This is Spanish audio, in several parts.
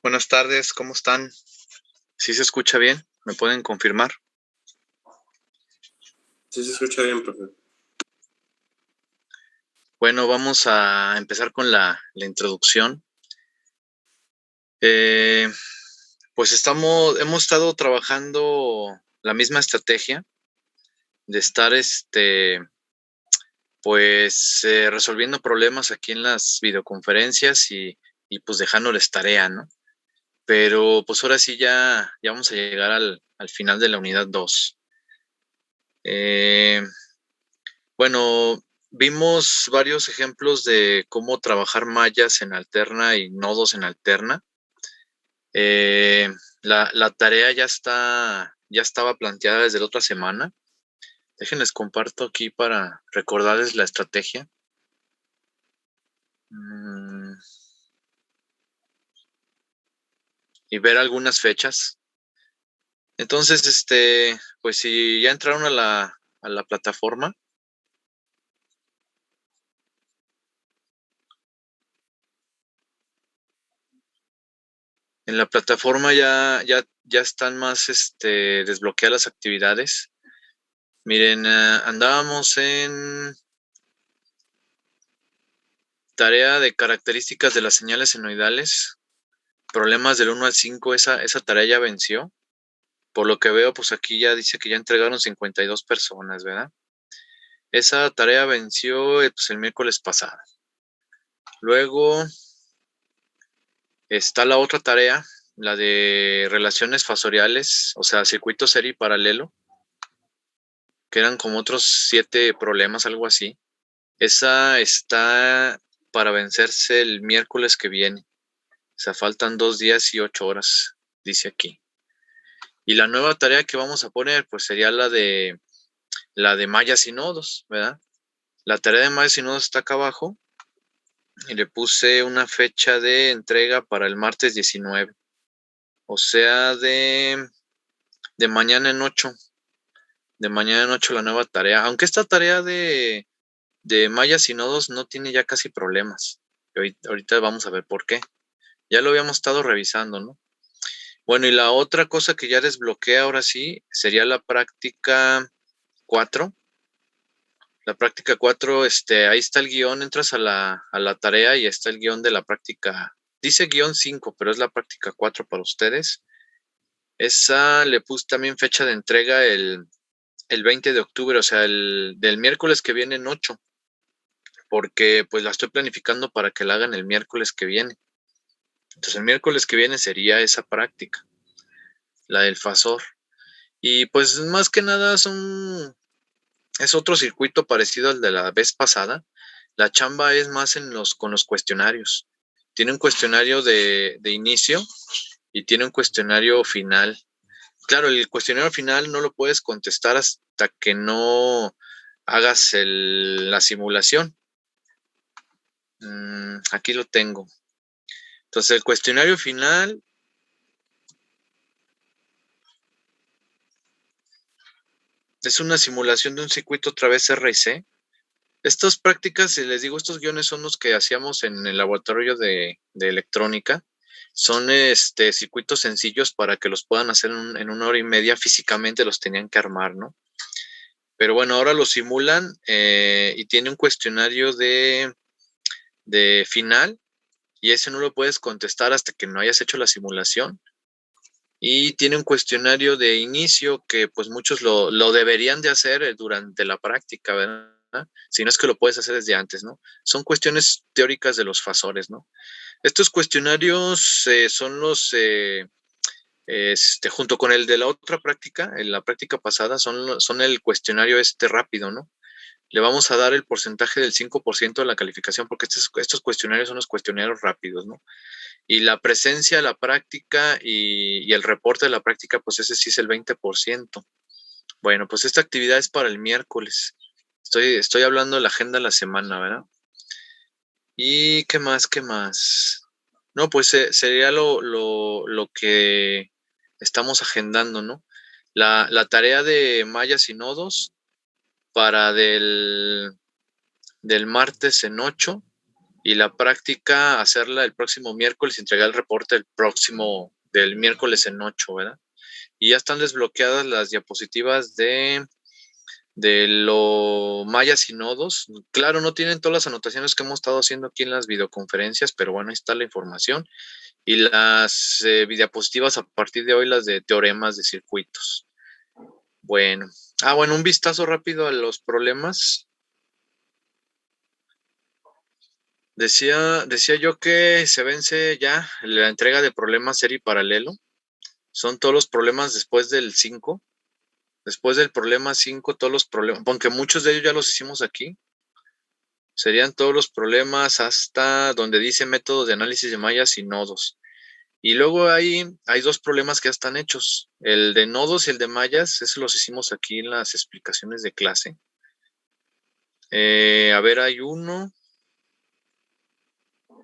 Buenas tardes, ¿cómo están? ¿Sí se escucha bien? ¿Me pueden confirmar? Sí, se escucha bien, profe. Bueno, vamos a empezar con la introducción. Pues hemos estado trabajando la misma estrategia de estar, resolviendo problemas aquí en las videoconferencias y pues dejándoles tarea, ¿no? Pero pues ahora sí ya vamos a llegar al final de la unidad 2. Bueno, vimos varios ejemplos de cómo trabajar mallas en alterna y nodos en alterna. La tarea ya estaba planteada desde la otra semana. Déjenles comparto aquí para recordarles la estrategia. Y ver algunas fechas. Entonces, pues si ya entraron a la plataforma. En la plataforma ya están más desbloqueadas las actividades. Miren, andábamos en tarea de características de las señales senoidales, problemas del 1 al 5, esa tarea ya venció. Por lo que veo, pues aquí ya dice que ya entregaron 52 personas, ¿verdad? Esa tarea venció pues, el miércoles pasado. Luego está la otra tarea, la de relaciones fasoriales, o sea, circuito serie y paralelo, que eran como otros 7 problemas, algo así. Esa está para vencerse el miércoles que viene. O sea, faltan 2 días y 8 horas, dice aquí. Y la nueva tarea que vamos a poner, pues sería la de mallas y nodos, ¿verdad? La tarea de mallas y nodos está acá abajo. Y le puse una fecha de entrega para el martes 19. O sea, de mañana en 8. De mañana en 8 la nueva tarea. Aunque esta tarea de mallas y nodos no tiene ya casi problemas. Ahorita vamos a ver por qué. Ya lo habíamos estado revisando, ¿no? Bueno, y la otra cosa que ya desbloquea ahora sí sería la práctica 4. La práctica 4, ahí está el guión, entras a la tarea y está el guión de la práctica. Dice guión 5, pero es la práctica 4 para ustedes. Esa le puse también fecha de entrega el 20 de octubre, o sea, del miércoles que viene en 8, porque pues la estoy planificando para que la hagan el miércoles que viene. Entonces el miércoles que viene sería esa práctica, la del fasor. Y pues más que nada es otro circuito parecido al de la vez pasada. La chamba es más con los cuestionarios. Tiene un cuestionario de inicio y tiene un cuestionario final. Claro, el cuestionario final no lo puedes contestar hasta que no hagas la simulación. Aquí lo tengo. Entonces, el cuestionario final es una simulación de un circuito a través RC. Estas prácticas, si les digo, estos guiones son los que hacíamos en el laboratorio de electrónica. Son circuitos sencillos para que los puedan hacer en 1 hora y media. Físicamente los tenían que armar, ¿no? Pero bueno, ahora lo simulan y tiene un cuestionario de final y ese no lo puedes contestar hasta que no hayas hecho la simulación. Y tiene un cuestionario de inicio que pues muchos lo deberían de hacer durante la práctica, ¿verdad? Si no es que lo puedes hacer desde antes, ¿no? Son cuestiones teóricas de los fasores, ¿no? Estos cuestionarios son junto con el de la otra práctica, en la práctica pasada, son el cuestionario rápido, ¿no? Le vamos a dar el porcentaje del 5% de la calificación porque estos cuestionarios son los cuestionarios rápidos, ¿no? Y la presencia, la práctica y el reporte de la práctica, pues ese sí es el 20%. Bueno, pues esta actividad es para el miércoles. Estoy hablando de la agenda de la semana, ¿verdad? ¿Y qué más? ¿Qué más? No, pues sería lo que estamos agendando, ¿no? La tarea de mallas y nodos para del martes en 8. y la práctica hacerla el próximo miércoles y entregar el reporte del miércoles en 8, ¿verdad? Y ya están desbloqueadas las diapositivas de lo mayas y nodos. Claro, no tienen todas las anotaciones que hemos estado haciendo aquí en las videoconferencias, pero bueno, ahí está la información. Y las diapositivas a partir de hoy, las de teoremas de circuitos. Bueno, bueno, un vistazo rápido a los problemas. Decía yo que se vence ya la entrega de problemas serie paralelo. Son todos los problemas después del 5. Después del problema 5, todos los problemas, aunque muchos de ellos ya los hicimos aquí, serían todos los problemas hasta donde dice métodos de análisis de mallas y nodos. Y luego hay dos problemas que ya están hechos. El de nodos y el de mallas, eso los hicimos aquí en las explicaciones de clase. A ver, hay uno,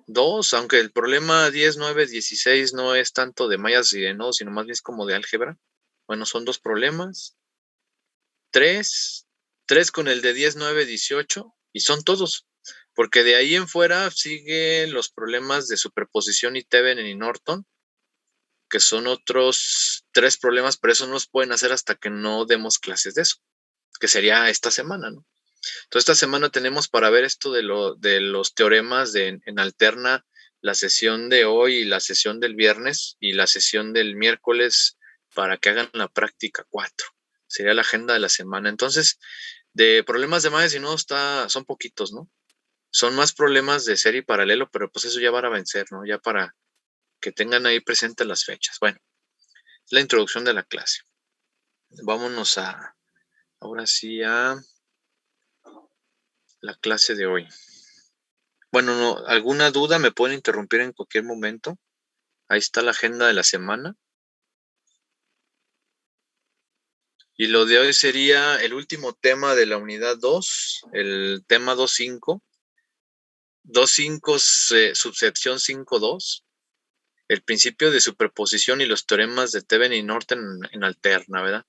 dos, aunque el problema 10, 9, 16 no es tanto de mallas y de nodos, sino más bien es como de álgebra. Bueno, son dos problemas. Tres con el de 10, 9, 18, y son todos. Porque de ahí en fuera siguen los problemas de superposición y Thevenin y Norton, que son otros 3 problemas, pero eso no los pueden hacer hasta que no demos clases de eso, que sería esta semana, ¿no? Entonces, esta semana tenemos para ver esto de los teoremas en alterna, la sesión de hoy y la sesión del viernes y la sesión del miércoles para que hagan la práctica 4. Sería la agenda de la semana. Entonces, de problemas de mayas y no son poquitos, ¿no? Son más problemas de serie y paralelo, pero pues eso ya van a vencer, ¿no? Ya para que tengan ahí presentes las fechas. Bueno, es la introducción de la clase. Vámonos ahora sí a la clase de hoy. Bueno, no, alguna duda me pueden interrumpir en cualquier momento. Ahí está la agenda de la semana. Y lo de hoy sería el último tema de la unidad 2, el tema 2.5. 2.5, subsección 5.2. El principio de superposición y los teoremas de Thevenin y Norton en alterna, ¿verdad?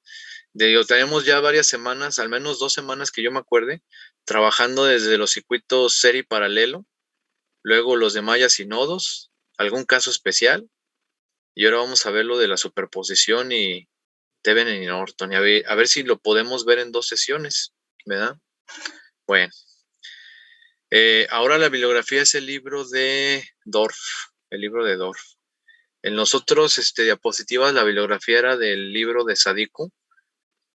Tenemos ya varias semanas, al menos 2 semanas que yo me acuerde, trabajando desde los circuitos serie y paralelo, luego los de mallas y nodos, algún caso especial, y ahora vamos a ver lo de la superposición y Thevenin y Norton, y a ver si lo podemos ver en 2 sesiones, ¿verdad? Bueno, ahora la bibliografía es el libro de Dorf, el libro de Dorf. En los otros diapositivas la bibliografía era del libro de Sadiku,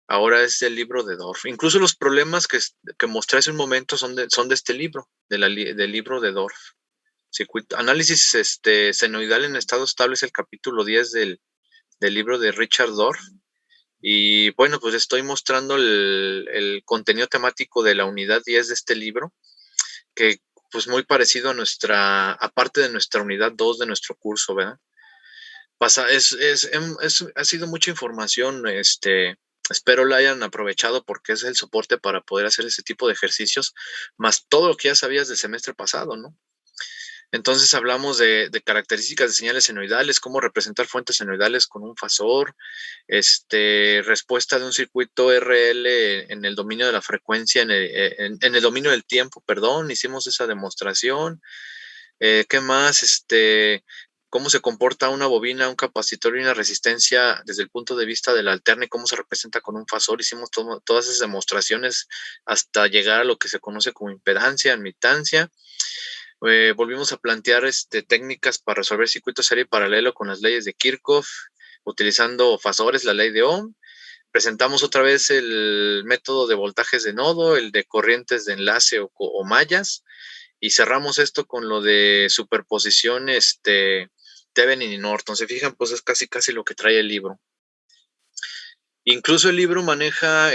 ahora es del libro de Dorf. Incluso los problemas que mostré hace un momento son de este libro, del libro de Dorf. Análisis senoidal en estado estable es el capítulo 10 del libro de Richard Dorf. Y bueno, pues estoy mostrando el contenido temático de la unidad 10 de este libro, que pues muy parecido a aparte de nuestra unidad 2 de nuestro curso, ¿verdad? Ha sido mucha información, espero la hayan aprovechado porque es el soporte para poder hacer ese tipo de ejercicios, más todo lo que ya sabías del semestre pasado, ¿no? Entonces hablamos de características de señales senoidales, cómo representar fuentes senoidales con un fasor, respuesta de un circuito RL en el dominio de la frecuencia, en el dominio del tiempo, perdón, hicimos esa demostración. ¿Qué más? Cómo se comporta una bobina, un capacitor y una resistencia desde el punto de vista de la alterna y cómo se representa con un fasor. Hicimos todas esas demostraciones hasta llegar a lo que se conoce como impedancia, admitancia. Volvimos a plantear técnicas para resolver circuitos serie paralelo con las leyes de Kirchhoff, utilizando fasores, la ley de Ohm. Presentamos otra vez el método de voltajes de nodo, el de corrientes de enlace o mallas, y cerramos esto con lo de superposición, Thevenin y Norton. Se fijan, pues es casi lo que trae el libro. Incluso el libro maneja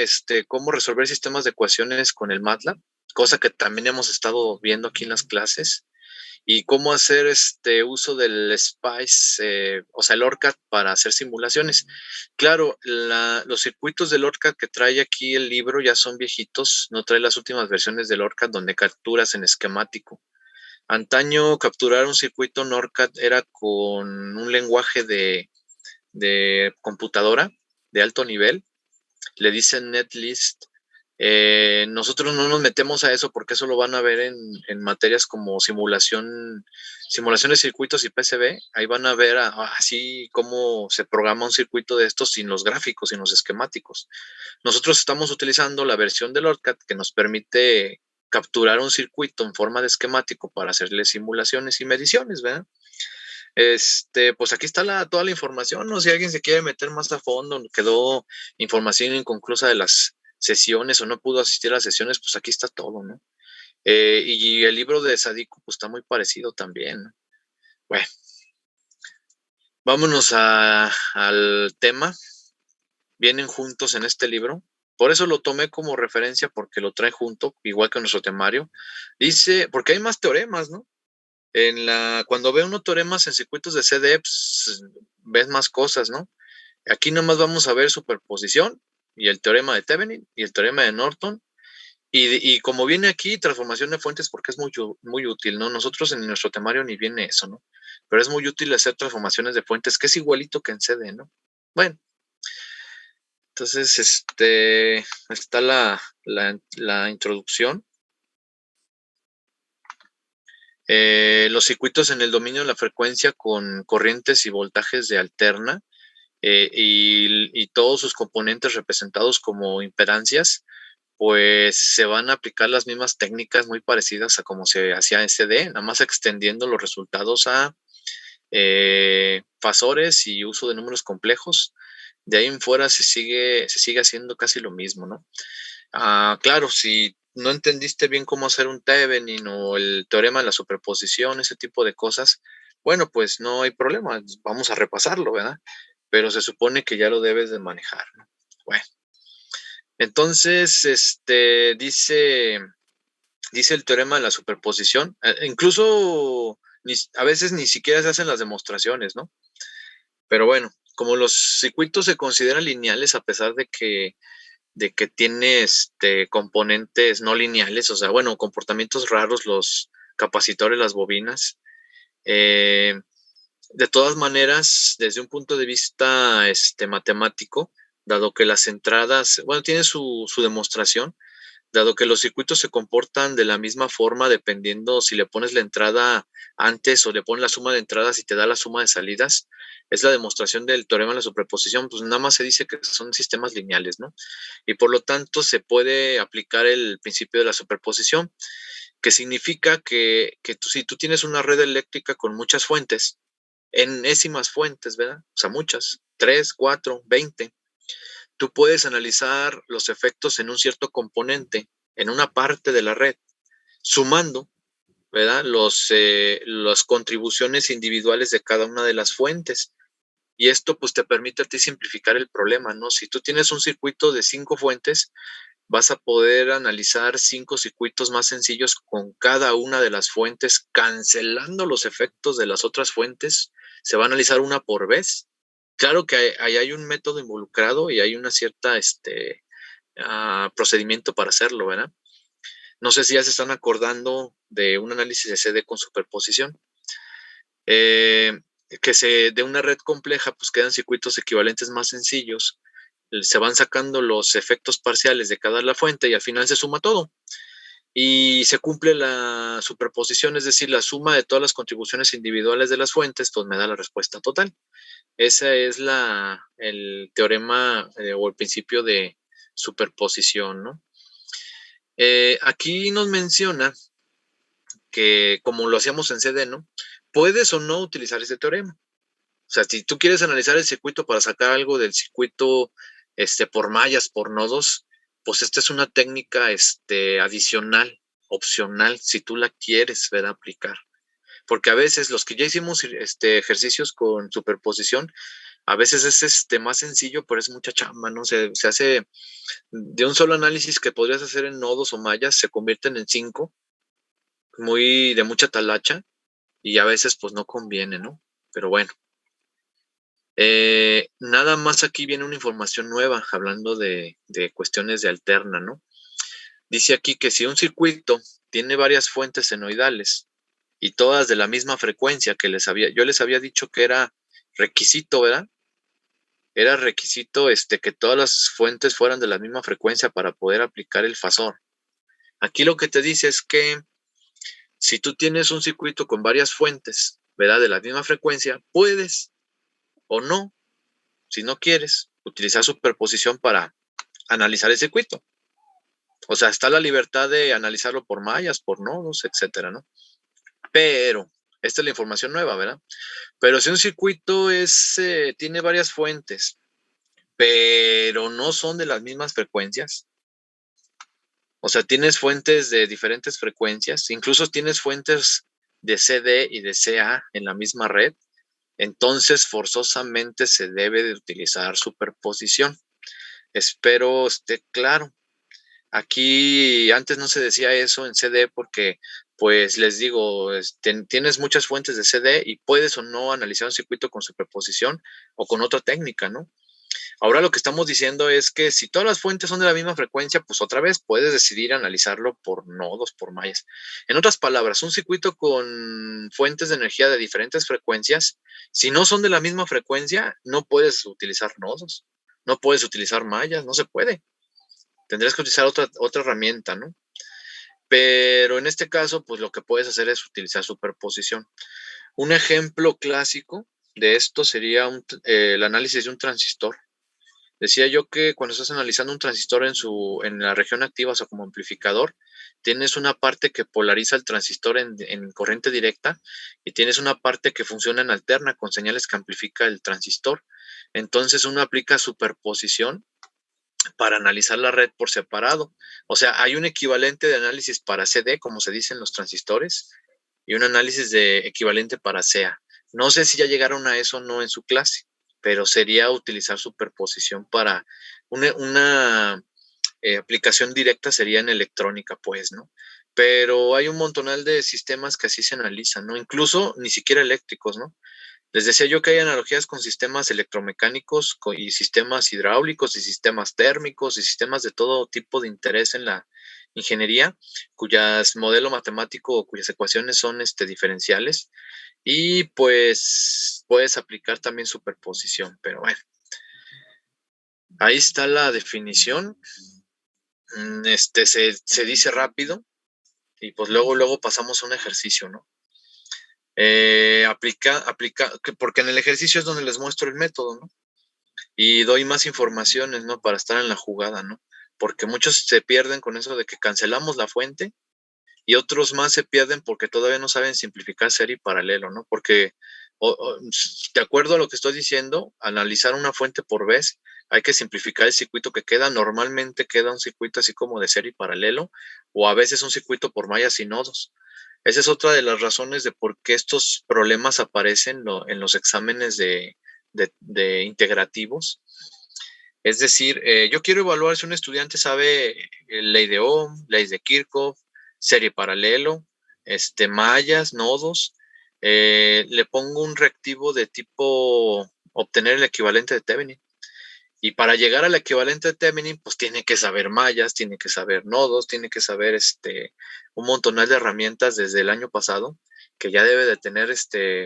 cómo resolver sistemas de ecuaciones con el MATLAB, cosa que también hemos estado viendo aquí en las clases, y cómo hacer uso del SPICE, o sea, el ORCAD para hacer simulaciones. Claro, los circuitos del ORCAD que trae aquí el libro ya son viejitos, no trae las últimas versiones del ORCAD donde capturas en esquemático. Antaño capturar un circuito NORCAD era con un lenguaje de computadora de alto nivel, le dicen NetList, Nosotros no nos metemos a eso porque eso lo van a ver en materias como simulación de circuitos y PCB. Ahí van a ver así cómo se programa un circuito de estos sin los gráficos, sin los esquemáticos. Nosotros estamos utilizando la versión del OrCAD que nos permite capturar un circuito en forma de esquemático para hacerle simulaciones y mediciones, ¿verdad? Pues aquí está toda la información, ¿no? Si alguien se quiere meter más a fondo, quedó información inconclusa de las sesiones o no pudo asistir a las sesiones, pues aquí está todo, ¿no? Y el libro de Sadiko, pues está muy parecido también, ¿no? Bueno, vámonos al tema. Vienen juntos en este libro. Por eso lo tomé como referencia, porque lo trae junto, igual que nuestro temario. Dice, porque hay más teoremas, ¿no? Cuando ve uno teoremas en circuitos de CD, pues, ves más cosas, ¿no? Aquí nomás vamos a ver superposición y el teorema de Thevenin y el teorema de Norton. Y como viene aquí, transformación de fuentes, porque es muy útil, ¿no? Nosotros en nuestro temario ni viene eso, ¿no? Pero es muy útil hacer transformaciones de fuentes, que es igualito que en CD, ¿no? Bueno, entonces, está la introducción. Los circuitos en el dominio de la frecuencia con corrientes y voltajes de alterna y todos sus componentes representados como impedancias, pues se van a aplicar las mismas técnicas muy parecidas a como se hacía en CD, nada más extendiendo los resultados a fasores y uso de números complejos. De ahí en fuera se sigue haciendo casi lo mismo, ¿no? Claro, si no entendiste bien cómo hacer un Thevenin o el teorema de la superposición, ese tipo de cosas, bueno, pues no hay problema, vamos a repasarlo, ¿verdad? Pero se supone que ya lo debes de manejar, ¿no? Bueno, entonces, dice el teorema de la superposición, incluso a veces ni siquiera se hacen las demostraciones, ¿no? Pero bueno, como los circuitos se consideran lineales a pesar de que tiene componentes no lineales, o sea, bueno, comportamientos raros, los capacitores, las bobinas. De todas maneras, desde un punto de vista matemático, dado que las entradas, bueno, tiene su demostración, dado que los circuitos se comportan de la misma forma dependiendo si le pones la entrada antes o le pones la suma de entradas y te da la suma de salidas, es la demostración del teorema de la superposición, pues nada más se dice que son sistemas lineales, ¿no? Y por lo tanto se puede aplicar el principio de la superposición, que significa que si tú tienes una red eléctrica con muchas fuentes, enésimas fuentes, ¿verdad? O sea, muchas, 3, 4, 20, tú puedes analizar los efectos en un cierto componente, en una parte de la red, sumando, ¿verdad? Las contribuciones individuales de cada una de las fuentes. Y esto pues te permite a ti simplificar el problema, ¿no? Si tú tienes un circuito de 5 fuentes, vas a poder analizar 5 circuitos más sencillos con cada una de las fuentes, cancelando los efectos de las otras fuentes. Se va a analizar una por vez. Claro que ahí hay un método involucrado y hay una cierta procedimiento para hacerlo, ¿verdad? No sé si ya se están acordando de un análisis de CD con superposición. De una red compleja, pues quedan circuitos equivalentes más sencillos, se van sacando los efectos parciales de cada la fuente y al final se suma todo. Y se cumple la superposición, es decir, la suma de todas las contribuciones individuales de las fuentes, pues me da la respuesta total. Ese es el teorema o el principio de superposición, ¿no? Aquí nos menciona que como lo hacíamos en CD, ¿no? Puedes o no utilizar ese teorema. O sea, si tú quieres analizar el circuito para sacar algo del circuito por mallas, por nodos, pues esta es una técnica adicional, opcional, si tú la quieres ver aplicar. Porque a veces los que ya hicimos ejercicios con superposición, a veces es más sencillo, pero es mucha chamba, ¿no? Se hace de un solo análisis que podrías hacer en nodos o mallas, se convierten en 5, de mucha talacha, y a veces pues no conviene, ¿no? Pero bueno. Nada más aquí viene una información nueva, hablando de cuestiones de alterna, ¿no? Dice aquí que si un circuito tiene varias fuentes senoidales y todas de la misma frecuencia que yo les había dicho que era requisito, ¿verdad? era requisito que todas las fuentes fueran de la misma frecuencia para poder aplicar el fasor. Aquí lo que te dice es que si tú tienes un circuito con varias fuentes, ¿verdad? De la misma frecuencia, puedes o no, si no quieres, utilizar superposición para analizar el circuito. O sea, está la libertad de analizarlo por mallas, por nodos, etcétera, ¿no? Pero, esta es la información nueva, ¿verdad? Pero si un circuito tiene varias fuentes, pero no son de las mismas frecuencias, o sea, tienes fuentes de diferentes frecuencias, incluso tienes fuentes de CD y de CA en la misma red, entonces forzosamente se debe de utilizar superposición. Espero esté claro. Aquí antes no se decía eso en CD porque, pues les digo, tienes muchas fuentes de CD y puedes o no analizar un circuito con superposición o con otra técnica, ¿no? Ahora lo que estamos diciendo es que si todas las fuentes son de la misma frecuencia, pues otra vez puedes decidir analizarlo por nodos, por mallas. En otras palabras, un circuito con fuentes de energía de diferentes frecuencias, si no son de la misma frecuencia, no puedes utilizar nodos, no puedes utilizar mallas, no se puede. Tendrías que utilizar otra herramienta, ¿no? Pero en este caso, pues lo que puedes hacer es utilizar superposición. Un ejemplo clásico de esto sería el análisis de un transistor. Decía yo que cuando estás analizando un transistor en la región activa, o sea, como amplificador, tienes una parte que polariza el transistor en corriente directa y tienes una parte que funciona en alterna con señales que amplifica el transistor. Entonces uno aplica superposición para analizar la red por separado. O sea, hay un equivalente de análisis para CD, como se dice en los transistores, y un análisis de equivalente para CA. No sé si ya llegaron a eso o no en su clase, pero sería utilizar superposición para una aplicación directa sería en electrónica, pues, ¿no? Pero hay un montonal de sistemas que así se analizan, ¿no? Incluso ni siquiera eléctricos, ¿no? Les decía yo que hay analogías con sistemas electromecánicos y sistemas hidráulicos y sistemas térmicos y sistemas de todo tipo de interés en la ingeniería, cuyas modelo matemático o cuyas ecuaciones son diferenciales y pues puedes aplicar también superposición, pero bueno, ahí está la definición. Se dice rápido y pues luego pasamos a un ejercicio, ¿no? Porque en el ejercicio es donde les muestro el método, ¿no? Y doy más informaciones, ¿no? Para estar en la jugada, ¿no? Porque muchos se pierden con eso de que cancelamos la fuente y otros más se pierden porque todavía no saben simplificar serie y paralelo, ¿no? Porque de acuerdo a lo que estoy diciendo, analizar una fuente por vez, hay que simplificar el circuito que queda. Normalmente queda un circuito así como de serie y paralelo o a veces un circuito por mallas y nodos. Esa es otra de las razones de por qué estos problemas aparecen en los exámenes de integrativos. Es decir, yo quiero evaluar si un estudiante sabe ley de Ohm, ley de Kirchhoff, serie paralelo, mallas, nodos. Le pongo un reactivo de tipo obtener el equivalente de Thevenin. Y para llegar al equivalente de Thevenin, pues tiene que saber mallas, tiene que saber nodos, tiene que saber un montonal de herramientas desde el año pasado, que ya debe de tener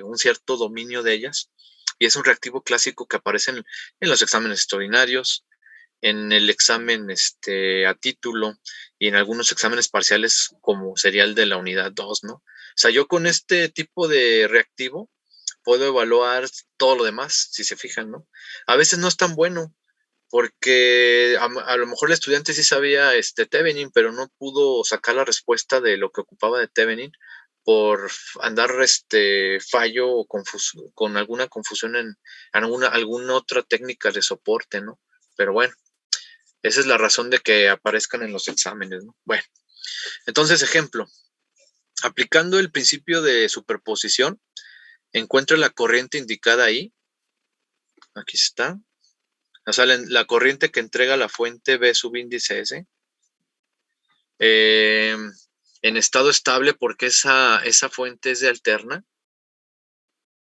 un cierto dominio de ellas. Y es un reactivo clásico que aparece en los exámenes extraordinarios, en el examen a título y en algunos exámenes parciales como sería el de la unidad 2, ¿no? O sea, yo con este tipo de reactivo puedo evaluar todo lo demás, si se fijan, ¿no? A veces no es tan bueno, porque a lo mejor el estudiante sí sabía Thevenin, pero no pudo sacar la respuesta de lo que ocupaba de Thevenin por andar fallo o con alguna confusión en alguna otra técnica de soporte, ¿no? Pero bueno, esa es la razón de que aparezcan en los exámenes, ¿no? Bueno, entonces, ejemplo, aplicando el principio de superposición, encuentra la corriente indicada ahí. Aquí está. O sea, la corriente que entrega la fuente B subíndice S en estado estable porque esa fuente es de alterna.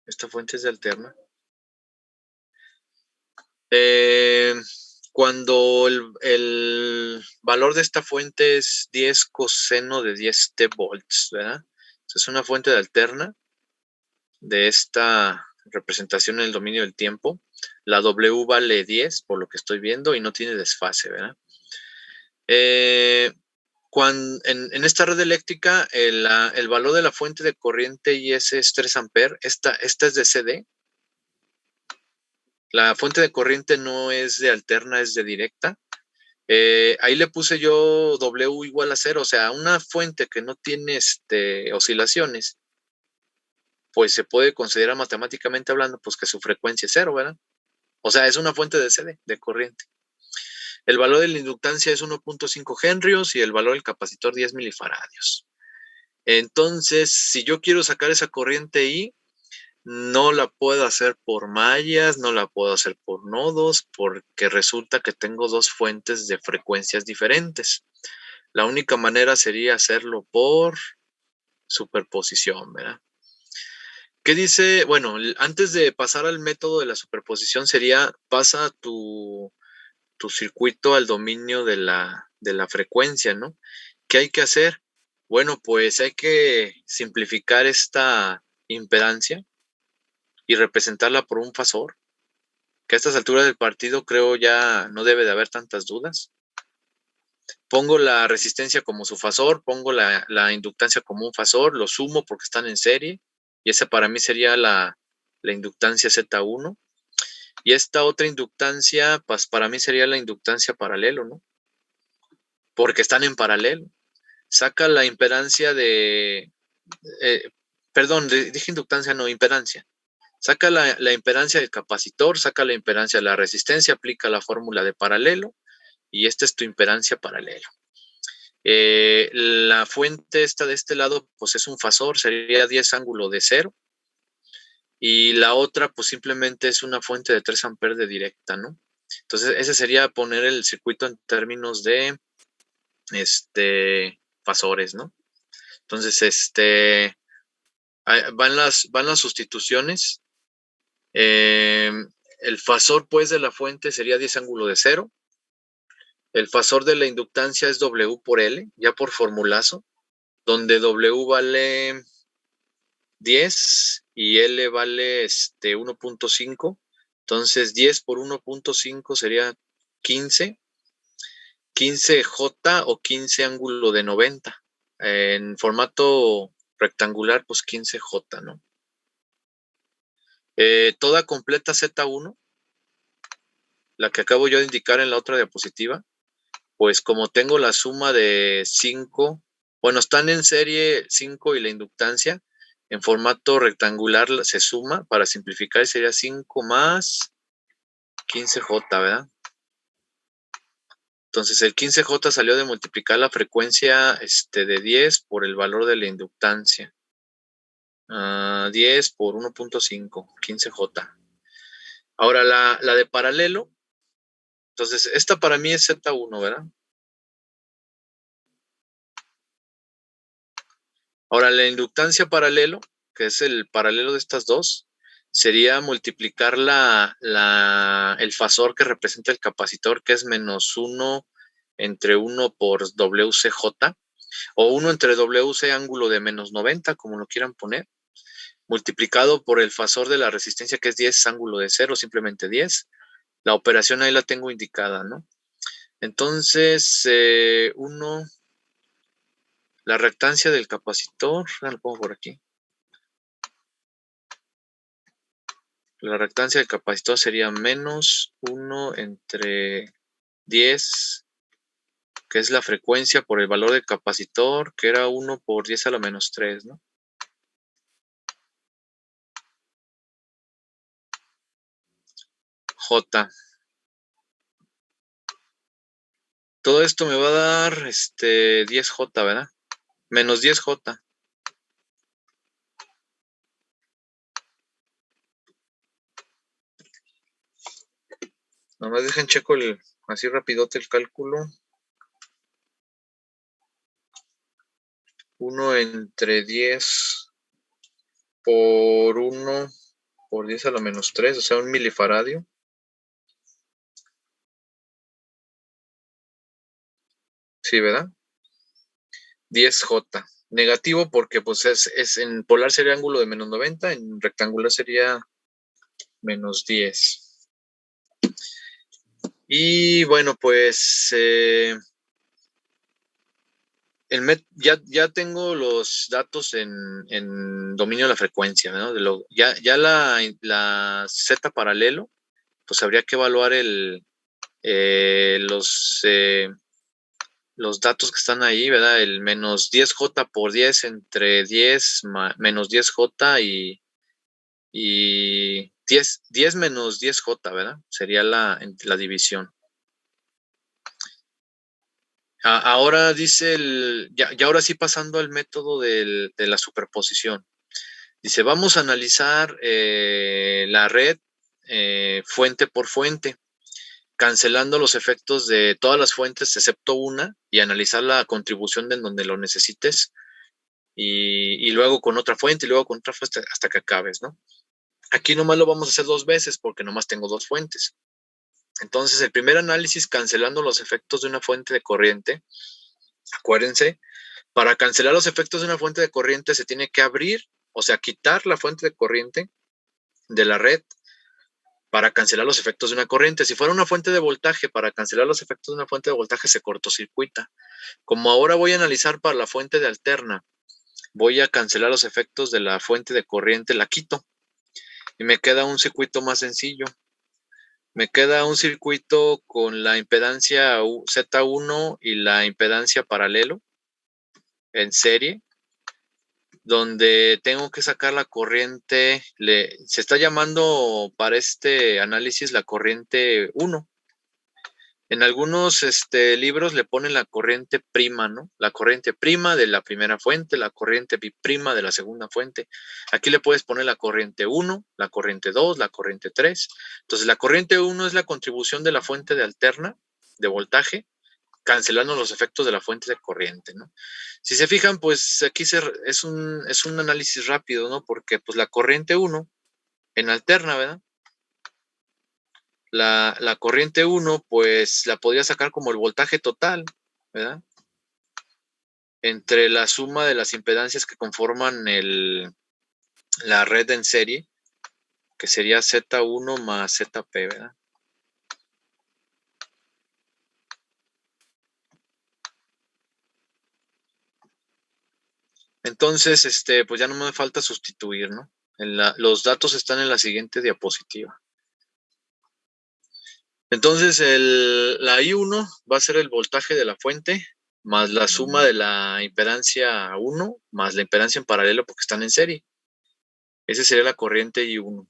Esta fuente es de alterna. Cuando el valor de esta fuente es 10 coseno de 10 t volts, ¿verdad? Es una fuente de alterna de esta representación en el dominio del tiempo. La W vale 10, por lo que estoy viendo, y no tiene desfase, ¿verdad? En esta red eléctrica, el valor de la fuente de corriente IS es 3 amperes. Esta es de CD. La fuente de corriente no es de alterna, es de directa. Ahí le puse yo W igual a 0, o sea, una fuente que no tiene oscilaciones, pues se puede considerar matemáticamente hablando, pues que su frecuencia es 0, ¿verdad? O sea, es una fuente de CD, de corriente. El valor de la inductancia es 1.5 henrios y el valor del capacitor 10 milifaradios. Entonces, si yo quiero sacar esa corriente I, no la puedo hacer por mallas, no la puedo hacer por nodos, porque resulta que tengo dos fuentes de frecuencias diferentes. La única manera sería hacerlo por superposición, ¿verdad? ¿Qué dice? Bueno, antes de pasar al método de la superposición sería, pasa tu circuito al dominio de la frecuencia, ¿no? ¿Qué hay que hacer? Bueno, pues hay que simplificar esta impedancia y representarla por un fasor, que a estas alturas del partido creo ya no debe de haber tantas dudas. Pongo la resistencia como su fasor, pongo la inductancia como un fasor, lo sumo porque están en serie, y esa para mí sería la inductancia Z1. Y esta otra inductancia, pues para mí sería la inductancia paralelo, ¿no? Porque están en paralelo. Saca la impedancia perdón, dije inductancia, no, impedancia. Saca la impedancia del capacitor, saca la impedancia de la resistencia, aplica la fórmula de paralelo, y esta es tu impedancia paralelo. La fuente esta de este lado, pues es un fasor, sería 10 ángulo de 0. Y la otra, pues simplemente es una fuente de 3 amperes de directa, ¿no? Entonces, ese sería poner el circuito en términos de fasores, ¿no? Entonces, van las sustituciones. El fasor, pues, de la fuente sería 10 ángulo de 0. El fasor de la inductancia es W por L, ya por formulazo, donde W vale 10 y L vale 1.5. Entonces 10 por 1.5 sería 15. 15J o 15 ángulo de 90. En formato rectangular, pues 15J, ¿no? Toda completa Z1, la que acabo yo de indicar en la otra diapositiva, pues como tengo la suma de 5, bueno, están en serie 5 y la inductancia, en formato rectangular se suma, para simplificar sería 5 más 15J, ¿verdad? Entonces el 15J salió de multiplicar la frecuencia de 10 por el valor de la inductancia. 10 por 1.5, 15J. Ahora la de paralelo, entonces esta para mí es Z1, ¿verdad? Ahora la inductancia paralelo, que es el paralelo de estas dos, sería multiplicar el fasor que representa el capacitor, que es menos 1 entre 1 por WCJ, o 1 entre WC ángulo de menos 90, como lo quieran poner, multiplicado por el fasor de la resistencia, que es 10 ángulo de 0, simplemente 10. La operación ahí la tengo indicada, ¿no? Entonces, la reactancia del capacitor, lo pongo por aquí. La reactancia del capacitor sería menos 1 entre 10, que es la frecuencia por el valor del capacitor, que era 1 por 10 a la menos 3, ¿no? J. Todo esto me va a dar 10J, ¿verdad? Menos 10J. Nomás dejen checo así rapidote el cálculo. 1 entre 10 por 1 por 10 a la menos 3, o sea, 1 milifaradio. Sí, ¿verdad? 10J. Negativo porque pues es en polar sería ángulo de menos 90, en rectangular sería menos 10. Y bueno, pues ya tengo los datos en dominio de la frecuencia, ¿no? Ya la Z paralelo, pues habría que evaluar los datos que están ahí, ¿verdad? El menos 10J por 10 entre 10 menos 10J y 10 menos 10J, ¿verdad? Sería la división. Ahora dice ya ahora sí pasando al método de la superposición. Dice, vamos a analizar la red fuente por fuente, cancelando los efectos de todas las fuentes excepto una y analizar la contribución de en donde lo necesites y luego con otra fuente y luego con otra fuente hasta que acabes, ¿no? Aquí nomás lo vamos a hacer 2 veces porque nomás tengo 2 fuentes. Entonces, el primer análisis cancelando los efectos de una fuente de corriente, acuérdense, para cancelar los efectos de una fuente de corriente se tiene que abrir, o sea, quitar la fuente de corriente de la red para cancelar los efectos de una corriente. Si fuera una fuente de voltaje, para cancelar los efectos de una fuente de voltaje se cortocircuita. Como ahora voy a analizar para la fuente de alterna, voy a cancelar los efectos de la fuente de corriente, la quito y me queda un circuito más sencillo. Me queda un circuito con la impedancia Z1 y la impedancia paralelo en serie, donde tengo que sacar la corriente, se está llamando para este análisis la corriente 1. En algunos libros le ponen la corriente prima, ¿no? La corriente prima de la primera fuente, la corriente biprima de la segunda fuente. Aquí le puedes poner la corriente 1, la corriente 2, la corriente 3. Entonces, la corriente 1 es la contribución de la fuente de alterna, de voltaje, cancelando los efectos de la fuente de corriente, ¿no? Si se fijan, pues aquí es un análisis rápido, ¿no? Porque pues la corriente 1 en alterna, ¿verdad? La corriente 1, pues la podría sacar como el voltaje total, ¿verdad? Entre la suma de las impedancias que conforman la red en serie, que sería Z1 más ZP, ¿verdad? Entonces, pues ya no me falta sustituir, ¿no? Los datos están en la siguiente diapositiva. Entonces, la I1 va a ser el voltaje de la fuente más la suma de la impedancia 1 más la impedancia en paralelo porque están en serie. Esa sería la corriente I1.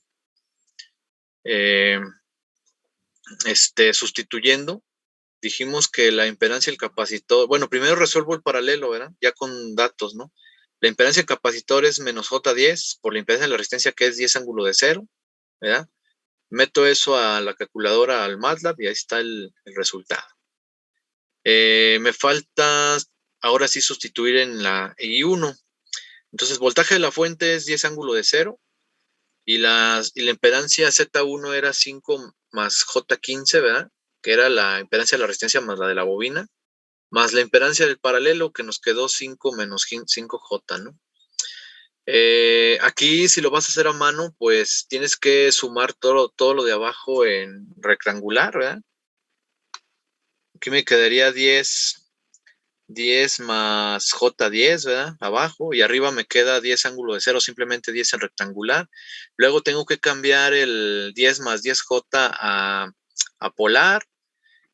Sustituyendo, dijimos que la impedancia del capacitor, bueno, primero resuelvo el paralelo, ¿verdad? Ya con datos, ¿no? La impedancia del capacitor es menos J10 por la impedancia de la resistencia que es 10 ángulo de 0, ¿verdad? Meto eso a la calculadora, al MATLAB, y ahí está el resultado. Me falta ahora sí sustituir en la I1. Entonces, voltaje de la fuente es 10 ángulo de 0 y la impedancia Z1 era 5 más J15, ¿verdad? Que era la impedancia de la resistencia más la de la bobina, más la impedancia del paralelo que nos quedó 5 menos 5J, ¿no? Aquí si lo vas a hacer a mano, pues tienes que sumar todo lo de abajo en rectangular, ¿verdad? Aquí me quedaría 10 más J10, ¿verdad? Abajo, y arriba me queda 10 ángulo de 0, simplemente 10 en rectangular. Luego tengo que cambiar el 10 más 10J a polar,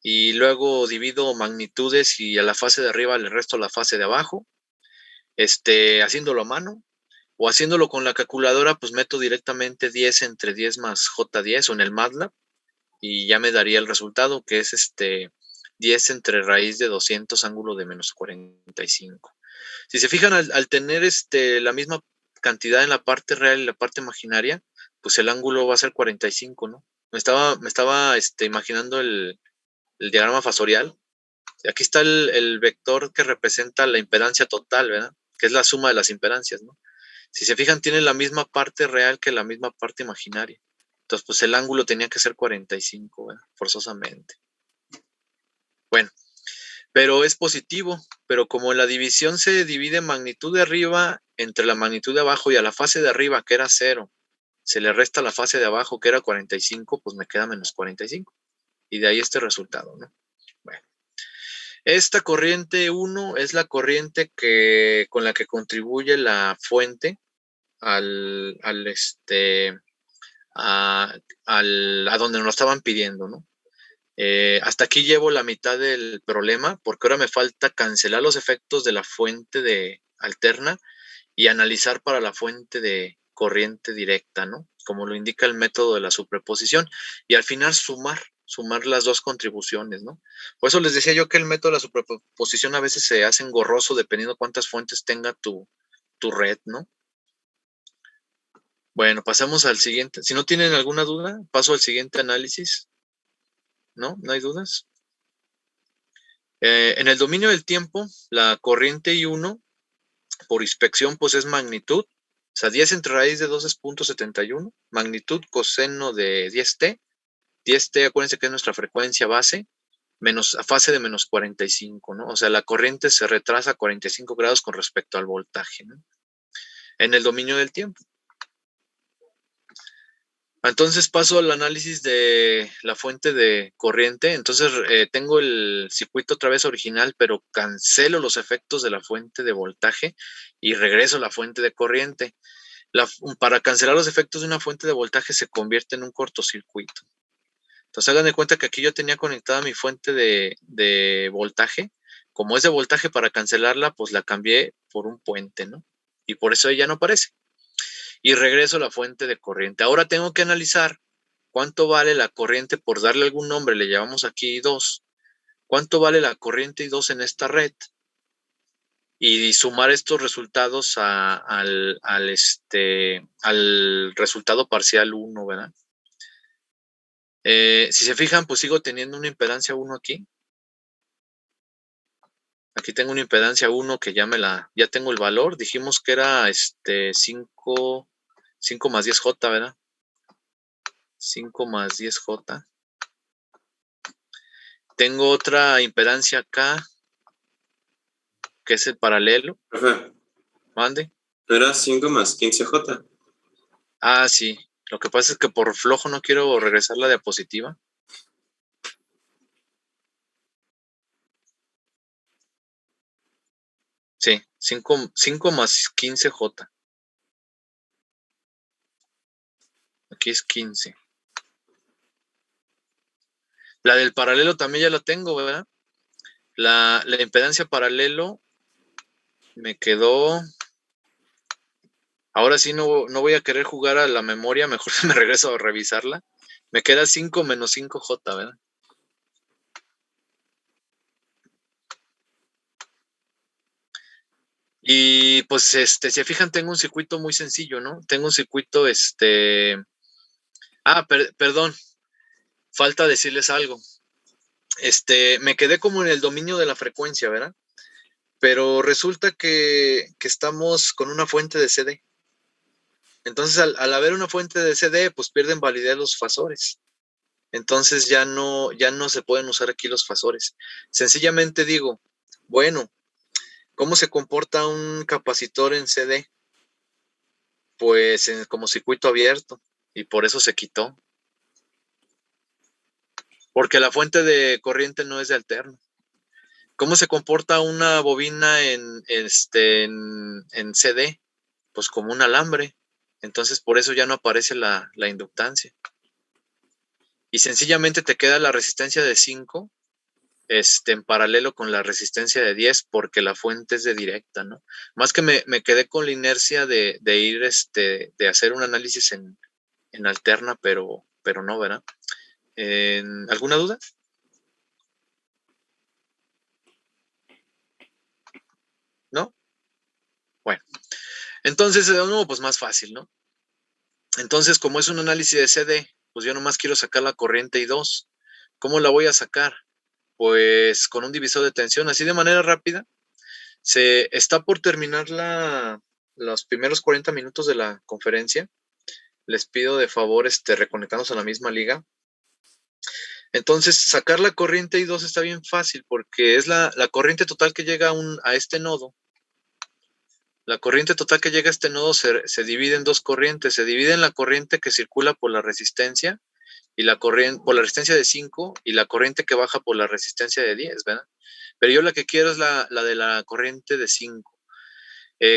y luego divido magnitudes y a la fase de arriba le resto la fase de abajo, haciéndolo a mano, o haciéndolo con la calculadora, pues meto directamente 10 entre 10 más J10 o en el MATLAB, y ya me daría el resultado, que es 10 entre raíz de 200 ángulo de menos 45. Si se fijan, al tener la misma cantidad en la parte real y la parte imaginaria, pues el ángulo va a ser 45, ¿no? Me estaba imaginando el diagrama fasorial. Aquí está el vector que representa la impedancia total, ¿verdad? Que es la suma de las impedancias, ¿no? Si se fijan, tiene la misma parte real que la misma parte imaginaria. Entonces, pues el ángulo tenía que ser 45, ¿verdad? Forzosamente. Bueno, pero es positivo, pero como la división se divide en magnitud de arriba entre la magnitud de abajo y a la fase de arriba, que era 0, se le resta la fase de abajo, que era 45, pues me queda menos 45. Y de ahí este resultado, ¿no? Bueno. Esta corriente 1 es la corriente con la que contribuye la fuente a donde nos lo estaban pidiendo, ¿no? Hasta aquí llevo la mitad del problema, porque ahora me falta cancelar los efectos de la fuente de alterna y analizar para la fuente de corriente directa, ¿no? Como lo indica el método de la superposición. Y al final sumar las dos contribuciones, ¿no? Por eso les decía yo que el método de la superposición a veces se hace engorroso dependiendo cuántas fuentes tenga tu red, ¿no? Bueno, pasamos al siguiente. Si no tienen alguna duda, paso al siguiente análisis. ¿No? ¿No hay dudas? En el dominio del tiempo, la corriente I1 por inspección pues es magnitud, o sea, 10 entre raíz de 2 es 0.71, magnitud coseno de 10t, 10t acuérdense que es nuestra frecuencia base, menos a fase de menos 45, ¿no? O sea, la corriente se retrasa 45 grados con respecto al voltaje, ¿no? En el dominio del tiempo. Entonces paso al análisis de la fuente de corriente. Entonces tengo el circuito otra vez original, pero cancelo los efectos de la fuente de voltaje y regreso a la fuente de corriente. Para cancelar los efectos de una fuente de voltaje se convierte en un cortocircuito. Entonces hagan de cuenta que aquí yo tenía conectada mi fuente de voltaje. Como es de voltaje, para cancelarla, pues la cambié por un puente, ¿no? Y por eso ella no aparece. Y regreso a la fuente de corriente. Ahora tengo que analizar cuánto vale la corriente, por darle algún nombre, le llamamos aquí 2. ¿Cuánto vale la corriente I2 en esta red? Y sumar estos resultados al resultado parcial 1, ¿verdad? Si se fijan, pues sigo teniendo una impedancia 1 aquí. Aquí tengo una impedancia 1 que ya tengo el valor. Dijimos que era 5 más 10J, ¿verdad? 5 más 10J. Tengo otra impedancia acá, que es el paralelo. Profe, Mande. ¿era 5 más 15J? Ah, sí. Lo que pasa es que por flojo no quiero regresar la diapositiva. Sí, 5 más 15J. Aquí es 15. La del paralelo también ya la tengo, ¿verdad? La impedancia paralelo me quedó. Ahora sí no voy a querer jugar a la memoria, mejor me regreso a revisarla. Me queda 5 menos 5J, ¿verdad? Y pues si se fijan, tengo un circuito muy sencillo, ¿no? Tengo un circuito, perdón, falta decirles algo. Me quedé como en el dominio de la frecuencia, ¿verdad? Pero resulta que estamos con una fuente de CD. Entonces, al haber una fuente de CD, pues pierden validez los fasores. Entonces ya no se pueden usar aquí los fasores. Sencillamente digo, bueno, ¿cómo se comporta un capacitor en CD? Pues como circuito abierto, y por eso se quitó. Porque la fuente de corriente no es de alterno. ¿Cómo se comporta una bobina en CD? Pues como un alambre. Entonces por eso ya no aparece la inductancia. Y sencillamente te queda la resistencia de 5 en paralelo con la resistencia de 10 porque la fuente es de directa, ¿no? Más que me quedé con la inercia de ir, de hacer un análisis en alterna, pero no, ¿verdad? ¿Alguna duda? ¿No? Bueno, entonces, no, pues más fácil, ¿no? Entonces, como es un análisis de CD, pues yo nomás quiero sacar la corriente I2. ¿Cómo la voy a sacar? Pues con un divisor de tensión, así de manera rápida. Se está por terminar los primeros 40 minutos de la conferencia. Les pido de favor reconectarnos a la misma liga. Entonces, sacar la corriente I2 está bien fácil porque es la corriente total que llega a este nodo. La corriente total que llega a este nodo se divide en dos corrientes. Se divide en la corriente que circula por la resistencia y la corriente por la resistencia de 5 y la corriente que baja por la resistencia de 10, ¿verdad? Pero yo la que quiero es la de la corriente de 5.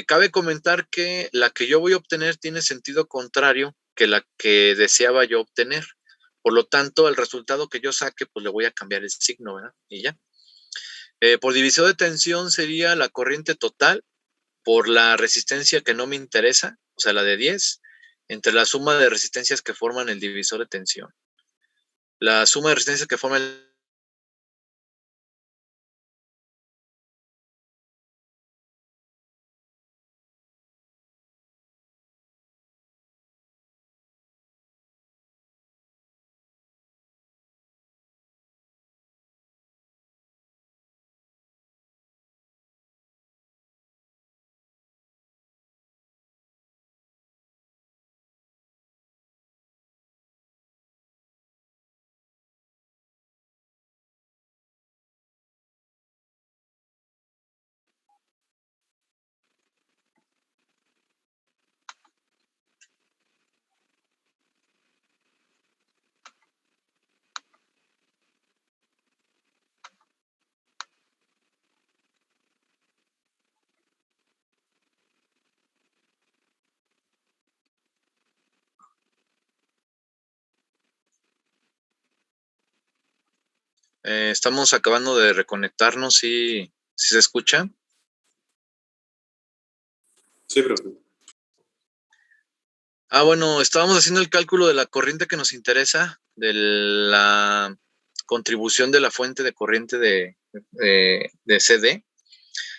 Cabe comentar que la que yo voy a obtener tiene sentido contrario que la que deseaba yo obtener. Por lo tanto, el resultado que yo saque, pues le voy a cambiar el signo, ¿verdad? Y ya. Por divisor de tensión sería la corriente total por la resistencia que no me interesa, o sea, la de 10, entre la suma de resistencias que forman el divisor de tensión. La suma de resistencias que forma el... estamos acabando de reconectarnos, ¿sí se escucha? Sí, profe. Bueno, estábamos haciendo el cálculo de la corriente que nos interesa, de la contribución de la fuente de corriente de CD.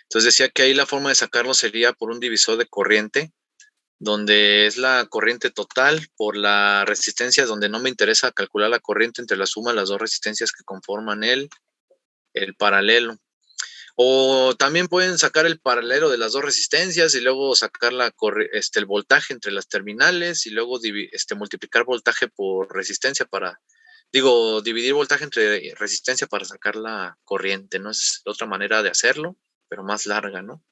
Entonces decía que ahí la forma de sacarlo sería por un divisor de corriente, donde es la corriente total por la resistencia, donde no me interesa calcular la corriente entre la suma de las dos resistencias que conforman el paralelo. O también pueden sacar el paralelo de las dos resistencias y luego sacar el voltaje entre las terminales y luego multiplicar voltaje por resistencia dividir voltaje entre resistencia para sacar la corriente, ¿no? Es otra manera de hacerlo, pero más larga, ¿no?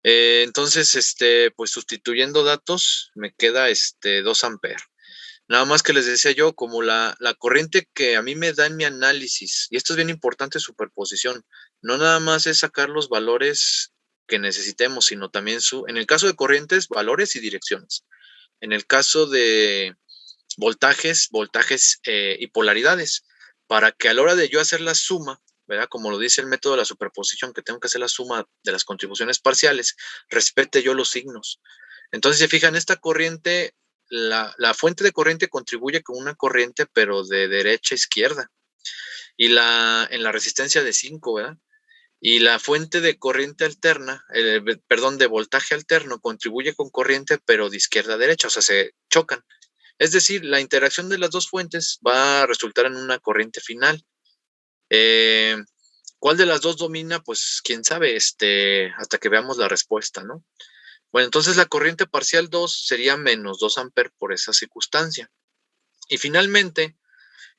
Entonces, pues sustituyendo datos, me queda 2 amperes. Nada más que les decía yo, como la corriente que a mí me da en mi análisis, y esto es bien importante, superposición, no nada más es sacar los valores que necesitemos, sino también en el caso de corrientes, valores y direcciones. En el caso de voltajes y polaridades, para que a la hora de yo hacer la suma, ¿verdad? Como lo dice el método de la superposición, que tengo que hacer la suma de las contribuciones parciales, respete yo los signos. Entonces, se fijan, esta corriente, la fuente de corriente contribuye con una corriente, pero de derecha a izquierda, y en la resistencia de 5, ¿verdad? Y la fuente de corriente alterna, de voltaje alterno, contribuye con corriente, pero de izquierda a derecha, o sea, se chocan. Es decir, la interacción de las dos fuentes va a resultar en una corriente final. ¿Cuál de las dos domina? Pues quién sabe, hasta que veamos la respuesta, ¿no? Bueno, entonces la corriente parcial 2 sería menos 2 amperes por esa circunstancia. Y finalmente,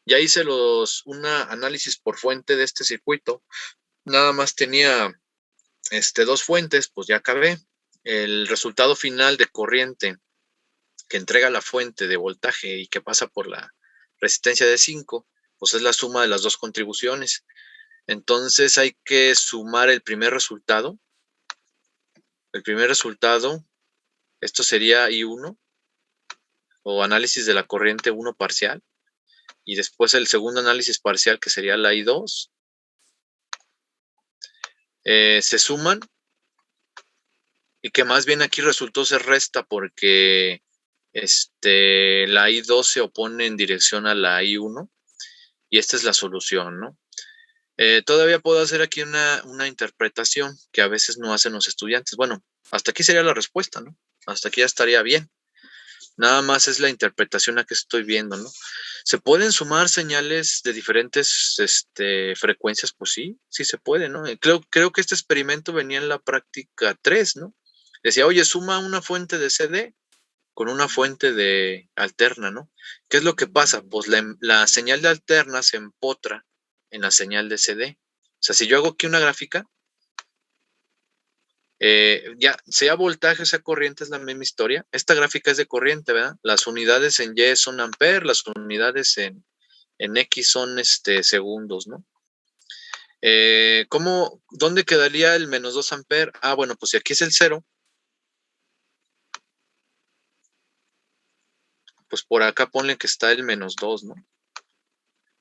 ya hice un análisis por fuente de este circuito. Nada más tenía dos fuentes, pues ya acabé. El resultado final de corriente que entrega la fuente de voltaje y que pasa por la resistencia de 5, pues es la suma de las dos contribuciones. Entonces hay que sumar el primer resultado. El primer resultado, esto sería I1 o análisis de la corriente 1 parcial. Y después el segundo análisis parcial, que sería la I2. Se suman y que más bien aquí resultó ser resta porque la I2 se opone en dirección a la I1 y esta es la solución, ¿no? Todavía puedo hacer aquí una interpretación que a veces no hacen los estudiantes. Bueno, hasta aquí sería la respuesta, ¿no? Hasta aquí ya estaría bien. Nada más es la interpretación a que estoy viendo, ¿no? ¿Se pueden sumar señales de diferentes frecuencias? Pues sí, sí se puede, ¿no? Creo que este experimento venía en la práctica 3, ¿no? Decía, oye, suma una fuente de CD con una fuente de alterna, ¿no? ¿Qué es lo que pasa? Pues la señal de alterna se empotra en la señal de CD. O sea, si yo hago aquí una gráfica, Ya, sea voltaje o sea corriente, es la misma historia. Esta gráfica es de corriente, ¿verdad? Las unidades en Y son amperes, las unidades en X son segundos, ¿no? ¿Dónde quedaría el menos 2 amperes? Ah, bueno, pues si aquí es el 0, pues por acá ponle que está el menos 2, ¿no?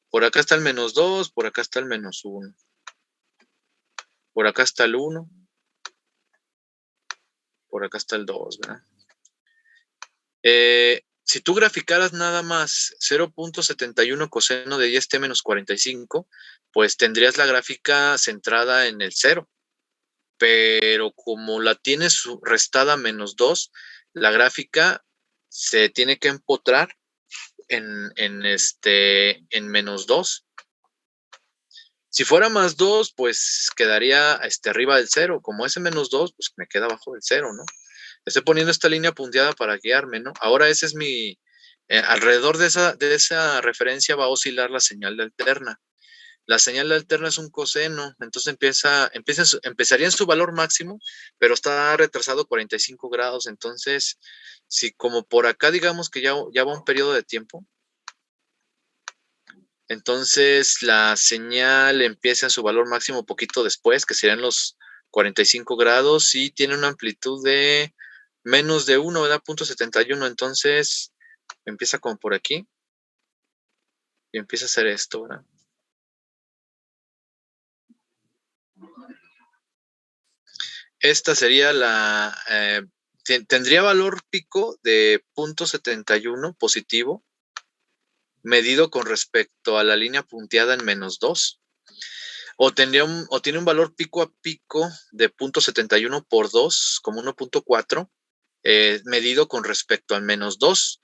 Por acá está el menos 2, por acá está el menos 1. Por acá está el 1, por acá está el 2, ¿verdad? Si tú graficaras nada más 0.71 coseno de 10t menos 45, pues tendrías la gráfica centrada en el 0. Pero como la tienes restada menos 2, la gráfica se tiene que empotrar en menos 2. Si fuera más 2, pues quedaría arriba del 0. Como ese menos 2, pues me queda abajo del 0, ¿no? Estoy poniendo esta línea punteada para guiarme, ¿no? Ahora ese es mi... alrededor de esa referencia va a oscilar la señal de alterna. La señal de alterna es un coseno, entonces empezaría en su valor máximo, pero está retrasado 45 grados. Entonces, si como por acá digamos que ya va un periodo de tiempo, entonces la señal empieza en su valor máximo poquito después, que serían los 45 grados, y tiene una amplitud de menos de 1, ¿verdad? 0.71. Entonces empieza como por aquí y empieza a hacer esto, ¿verdad? Esta sería tendría valor pico de 0.71 positivo, medido con respecto a la línea punteada en menos 2. O tiene un valor pico a pico de 0.71 por 2, como 1.4, medido con respecto al menos 2.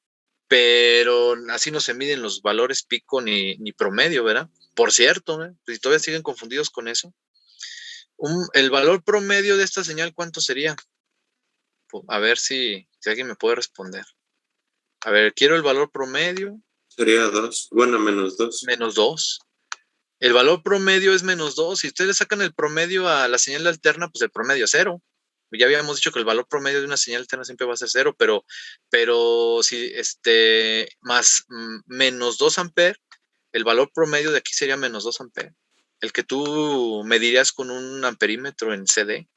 Pero así no se miden los valores pico ni promedio, ¿verdad? Por cierto, si todavía siguen confundidos con eso, el valor promedio de esta señal, ¿cuánto sería? A ver si alguien me puede responder. A ver, quiero el valor promedio. Sería 2. Bueno, menos 2. Menos 2. El valor promedio es menos 2. Si ustedes sacan el promedio a la señal alterna, pues el promedio es 0. Ya habíamos dicho que el valor promedio de una señal alterna siempre va a ser 0, pero si más menos 2 amperes, el valor promedio de aquí sería menos 2 amperes. El que tú medirías con un amperímetro en CD.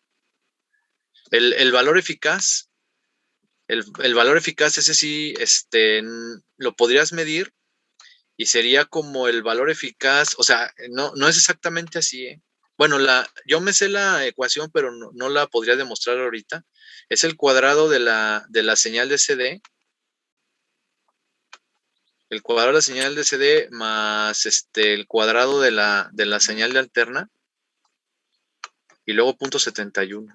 El valor eficaz, el valor eficaz, ese sí, lo podrías medir y sería como el valor eficaz. O sea, no es exactamente así, ¿eh? Bueno, yo me sé la ecuación, pero no la podría demostrar ahorita. Es el cuadrado de la señal de CD. El cuadrado de la señal de CD más el cuadrado de la señal de alterna. Y luego 0.71.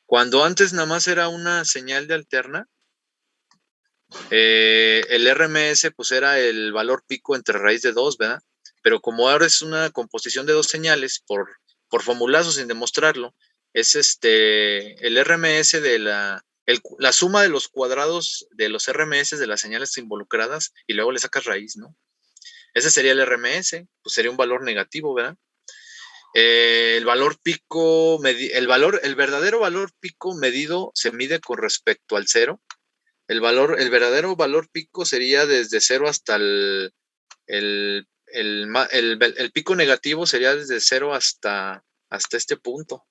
Cuando antes nada más era una señal de alterna, el RMS pues era el valor pico entre raíz de 2, ¿verdad? Pero como ahora es una composición de dos señales, por formulazo sin demostrarlo, es el RMS de la suma de los cuadrados de los RMS de las señales involucradas y luego le sacas raíz, ¿no? Ese sería el RMS, pues sería un valor negativo, ¿verdad? El valor pico, el verdadero valor pico medido se mide con respecto al 0. El verdadero valor pico sería desde 0 hasta el pico negativo sería desde 0 hasta este punto,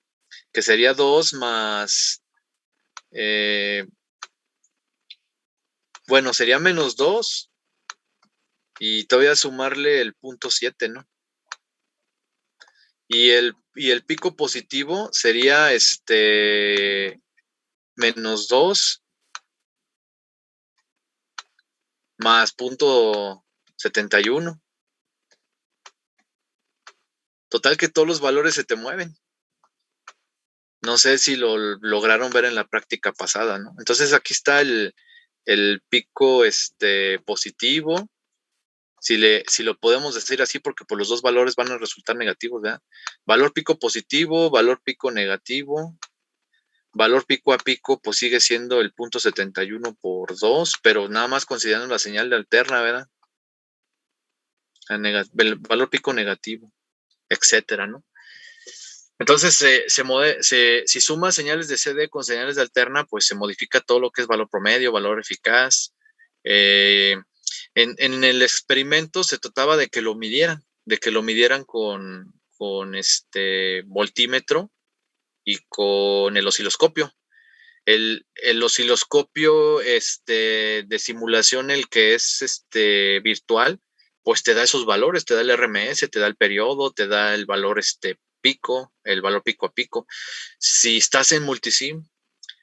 que sería 2 más, bueno, sería menos 2 y todavía sumarle el 0.7, ¿no? Y el pico positivo sería menos 2 más 0.71. Total que todos los valores se te mueven. No sé si lo lograron ver en la práctica pasada, ¿no? Entonces aquí está el pico positivo. Si lo podemos decir así, porque por los dos valores van a resultar negativos, ¿verdad? Valor pico positivo, valor pico negativo. Valor pico a pico, pues sigue siendo el 0.71 por 2, pero nada más considerando la señal de alterna, ¿verdad? El valor pico negativo, etcétera, ¿no? Entonces, si suma señales de CD con señales de alterna, pues se modifica todo lo que es valor promedio, valor eficaz. En el experimento se trataba de que lo midieran con voltímetro y con el osciloscopio. El osciloscopio de simulación, el que es virtual, pues te da esos valores, te da el RMS, te da el periodo, te da el valor pico, el valor pico a pico. Si estás en multisim,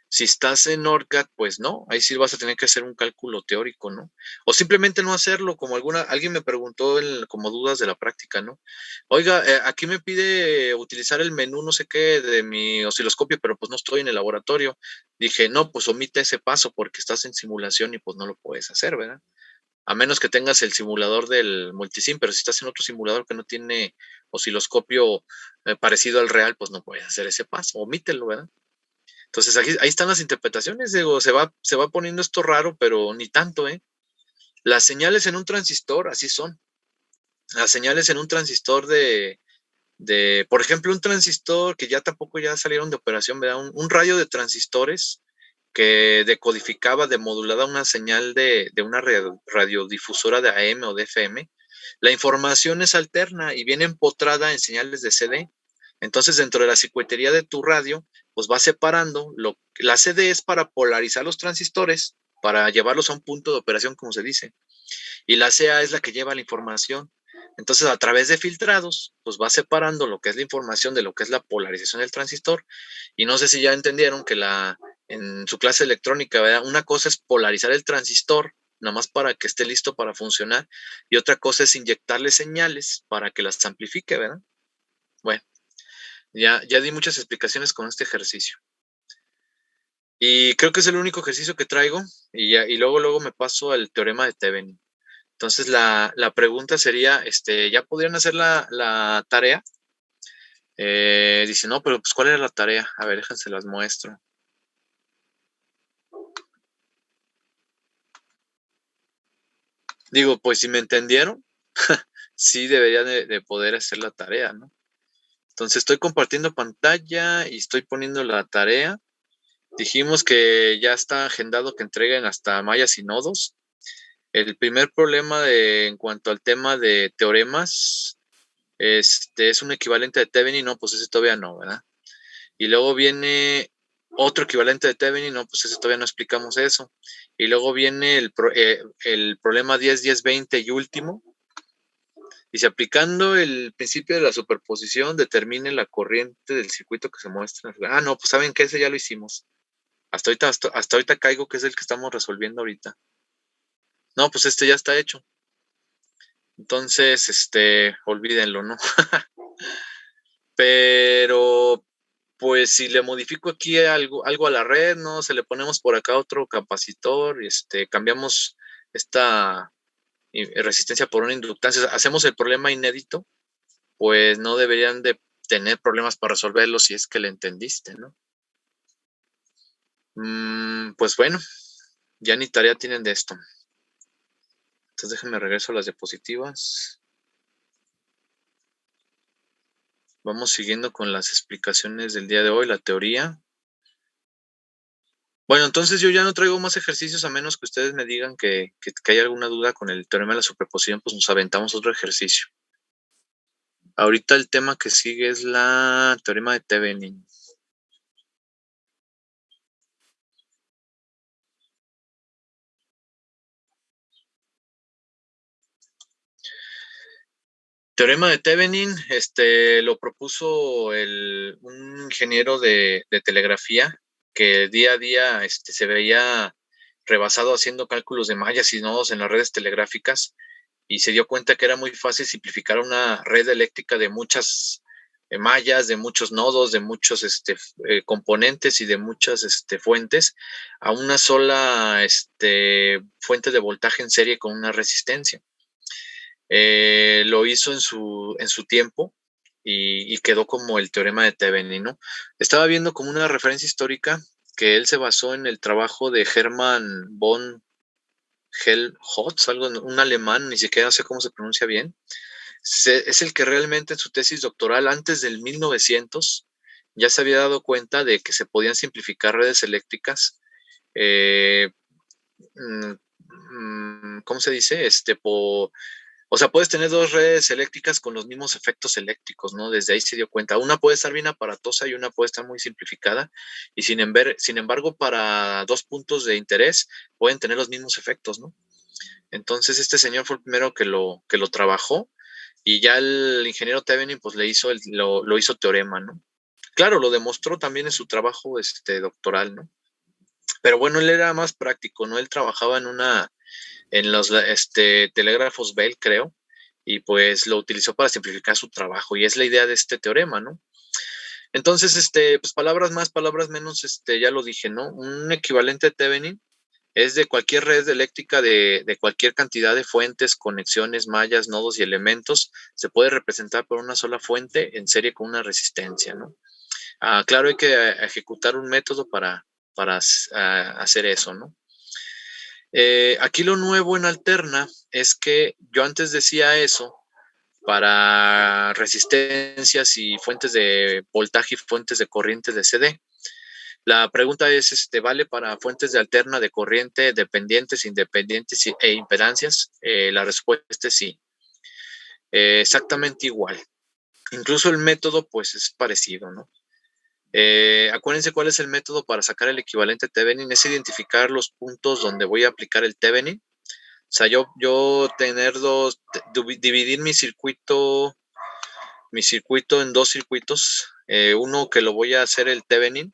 si estás en ORCAD, pues no, ahí sí vas a tener que hacer un cálculo teórico, ¿no? O simplemente no hacerlo, como alguien me preguntó como dudas de la práctica, ¿no? Oiga, aquí me pide utilizar el menú no sé qué de mi osciloscopio, pero pues no estoy en el laboratorio. Dije, no, pues omite ese paso porque estás en simulación y pues no lo puedes hacer, ¿verdad? A menos que tengas el simulador del multisim, pero si estás en otro simulador que no tiene osciloscopio parecido al real, pues no puedes hacer ese paso, omítelo, ¿verdad? Entonces ahí están las interpretaciones, digo, se va poniendo esto raro, pero ni tanto, ¿eh? Las señales en un transistor, así son. Las señales en un transistor por ejemplo, un transistor que ya tampoco ya salieron de operación, ¿verdad? Un radio de transistores que decodificaba, demodulaba una señal de una radiodifusora de AM o de FM. La información es alterna y viene empotrada en señales de CD. Entonces, dentro de la circuitería de tu radio, pues va separando. La CD es para polarizar los transistores, para llevarlos a un punto de operación, como se dice. Y la CA es la que lleva la información. Entonces, a través de filtrados, pues va separando lo que es la información de lo que es la polarización del transistor. Y no sé si ya entendieron que en su clase electrónica, ¿verdad? Una cosa es polarizar el transistor, nada más para que esté listo para funcionar, y otra cosa es inyectarle señales para que las amplifique, ¿verdad? Bueno, ya di muchas explicaciones con este ejercicio. Y creo que es el único ejercicio que traigo, y luego me paso al teorema de Thevenin. Entonces, la pregunta sería, ¿ya podrían hacer la tarea? Dice, no, pero pues, ¿cuál era la tarea? A ver, déjense las muestro. Digo, pues si me entendieron, sí debería de poder hacer la tarea, ¿no? Entonces, estoy compartiendo pantalla y estoy poniendo la tarea. Dijimos que ya está agendado que entreguen hasta mayas y nodos. El primer problema en cuanto al tema de teoremas, es un equivalente de Thevenin, no, pues ese todavía no, ¿verdad? Y luego viene otro equivalente de Thevenin, no, pues ese todavía no explicamos eso. Y luego viene el problema 10, 10, 20 y último. Dice, aplicando el principio de la superposición, determine la corriente del circuito que se muestra. Ah, no, pues saben que ese ya lo hicimos. Hasta ahorita caigo que es el que estamos resolviendo ahorita. No, pues este ya está hecho. Entonces, olvídenlo, ¿no? Pero pues si le modifico aquí algo a la red, ¿no? Se le ponemos por acá otro capacitor, cambiamos esta resistencia por una inductancia, hacemos el problema inédito, pues no deberían de tener problemas para resolverlo si es que le entendiste, ¿no? Pues bueno, ya ni tarea tienen de esto. Entonces déjenme regreso a las diapositivas. Vamos siguiendo con las explicaciones del día de hoy, la teoría. Bueno, entonces yo ya no traigo más ejercicios a menos que ustedes me digan que hay alguna duda con el teorema de la superposición, pues nos aventamos otro ejercicio. Ahorita el tema que sigue es la teorema de Thevenin. Teorema de Thevenin, lo propuso un ingeniero de telegrafía que día a día se veía rebasado haciendo cálculos de mallas y nodos en las redes telegráficas y se dio cuenta que era muy fácil simplificar una red eléctrica de muchas mallas, de muchos nodos, de muchos componentes y de muchas fuentes a una sola fuente de voltaje en serie con una resistencia. Lo hizo en su tiempo y quedó como el teorema de Thevenin, ¿no? Estaba viendo como una referencia histórica que él se basó en el trabajo de Hermann von Helmholtz, un alemán, ni siquiera sé cómo se pronuncia bien. Es el que realmente en su tesis doctoral, antes del 1900, ya se había dado cuenta de que se podían simplificar redes eléctricas, ¿cómo se dice? O sea, puedes tener dos redes eléctricas con los mismos efectos eléctricos, ¿no? Desde ahí se dio cuenta. Una puede estar bien aparatosa y una puede estar muy simplificada. Y sin embargo, para dos puntos de interés pueden tener los mismos efectos, ¿no? Entonces, este señor fue el primero que lo trabajó y ya el ingeniero Thevenin pues le hizo lo hizo teorema, ¿no? Claro, lo demostró también en su trabajo doctoral, ¿no? Pero bueno, él era más práctico, ¿no? Él trabajaba en los telégrafos Bell, creo, y pues lo utilizó para simplificar su trabajo, y es la idea de este teorema, ¿no? Entonces, pues palabras más, palabras menos, ya lo dije, ¿no? Un equivalente de Thevenin es de cualquier red eléctrica de cualquier cantidad de fuentes, conexiones, mallas, nodos y elementos, se puede representar por una sola fuente en serie con una resistencia, ¿no? Claro, hay que ejecutar un método para hacer eso, ¿no? Aquí lo nuevo en Alterna es que yo antes decía eso para resistencias y fuentes de voltaje y fuentes de corriente de CD. La pregunta es, ¿vale para fuentes de alterna de corriente dependientes, independientes e impedancias? La respuesta es sí. Exactamente igual. Incluso el método, pues, es parecido, ¿no? Acuérdense cuál es el método para sacar el equivalente Thevenin, es identificar los puntos donde voy a aplicar el Thevenin. O sea, yo dividir mi circuito en dos circuitos, uno que lo voy a hacer el Thevenin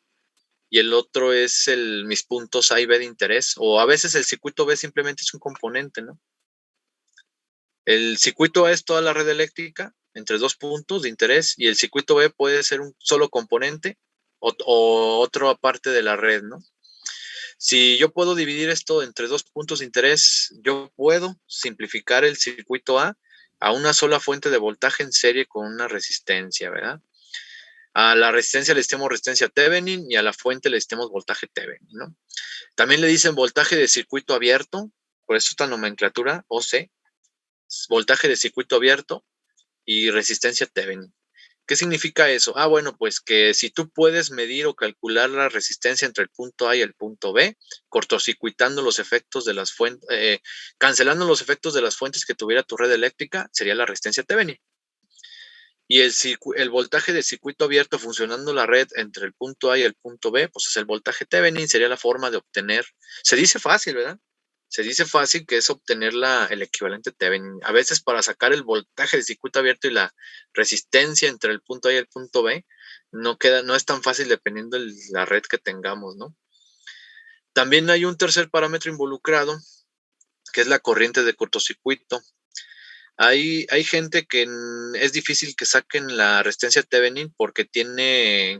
y el otro es mis puntos A y B de interés, o a veces el circuito B simplemente es un componente, ¿no? El circuito A es toda la red eléctrica entre dos puntos de interés y el circuito B puede ser un solo componente o otra parte de la red, ¿no? Si yo puedo dividir esto entre dos puntos de interés, yo puedo simplificar el circuito a una sola fuente de voltaje en serie con una resistencia, ¿verdad? A la resistencia le llamamos resistencia Thevenin y a la fuente le llamamos voltaje Thevenin, ¿no? También le dicen voltaje de circuito abierto, por eso esta nomenclatura, OC, voltaje de circuito abierto y resistencia Thevenin. ¿Qué significa eso? Bueno, pues que si tú puedes medir o calcular la resistencia entre el punto A y el punto B, cortocircuitando los efectos de las fuentes, cancelando los efectos de las fuentes que tuviera tu red eléctrica, sería la resistencia Thevenin. Y el voltaje de circuito abierto funcionando la red entre el punto A y el punto B, pues es el voltaje Thevenin, sería la forma de obtener. Se dice fácil, ¿verdad? Se dice fácil que es obtener el equivalente Thevenin. A veces para sacar el voltaje de circuito abierto y la resistencia entre el punto A y el punto B, no es tan fácil dependiendo de la red que tengamos, ¿no? También hay un tercer parámetro involucrado, que es la corriente de cortocircuito. Hay gente que es difícil que saquen la resistencia Thevenin porque tiene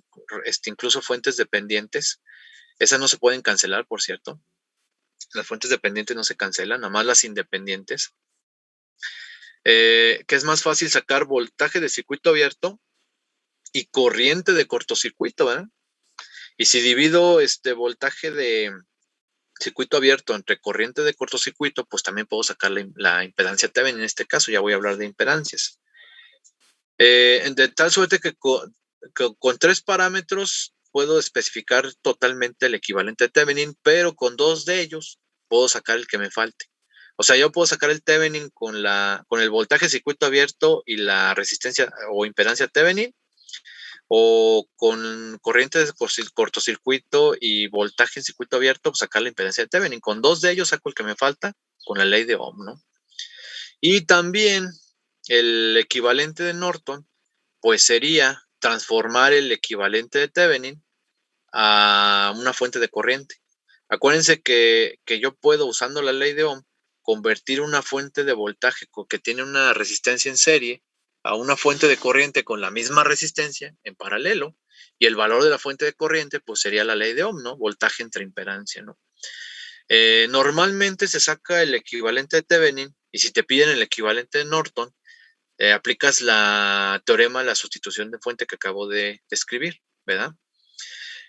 incluso fuentes dependientes. Esas no se pueden cancelar, por cierto. Las fuentes dependientes no se cancelan, nada más las independientes. Que es más fácil sacar voltaje de circuito abierto y corriente de cortocircuito, ¿verdad? Y si divido voltaje de circuito abierto entre corriente de cortocircuito, pues también puedo sacar la impedancia Thevenin. En este caso ya voy a hablar de impedancias. De tal suerte que con tres parámetros puedo especificar totalmente el equivalente de Thevenin, pero con dos de ellos puedo sacar el que me falte. O sea, yo puedo sacar el Thevenin con el voltaje de circuito abierto y la resistencia o impedancia Thevenin, o con corriente de cortocircuito y voltaje en circuito abierto, pues sacar la impedancia de Thevenin. Con dos de ellos saco el que me falta con la ley de Ohm, ¿no? Y también el equivalente de Norton, pues sería transformar el equivalente de Thevenin a una fuente de corriente. Acuérdense que yo puedo, usando la ley de Ohm, convertir una fuente de voltaje que tiene una resistencia en serie a una fuente de corriente con la misma resistencia en paralelo, y el valor de la fuente de corriente pues sería la ley de Ohm, ¿no? Voltaje entre impedancia, ¿no? Normalmente se saca el equivalente de Thevenin, y si te piden el equivalente de Norton, aplicas la teorema, la sustitución de fuente que acabo de escribir, ¿verdad?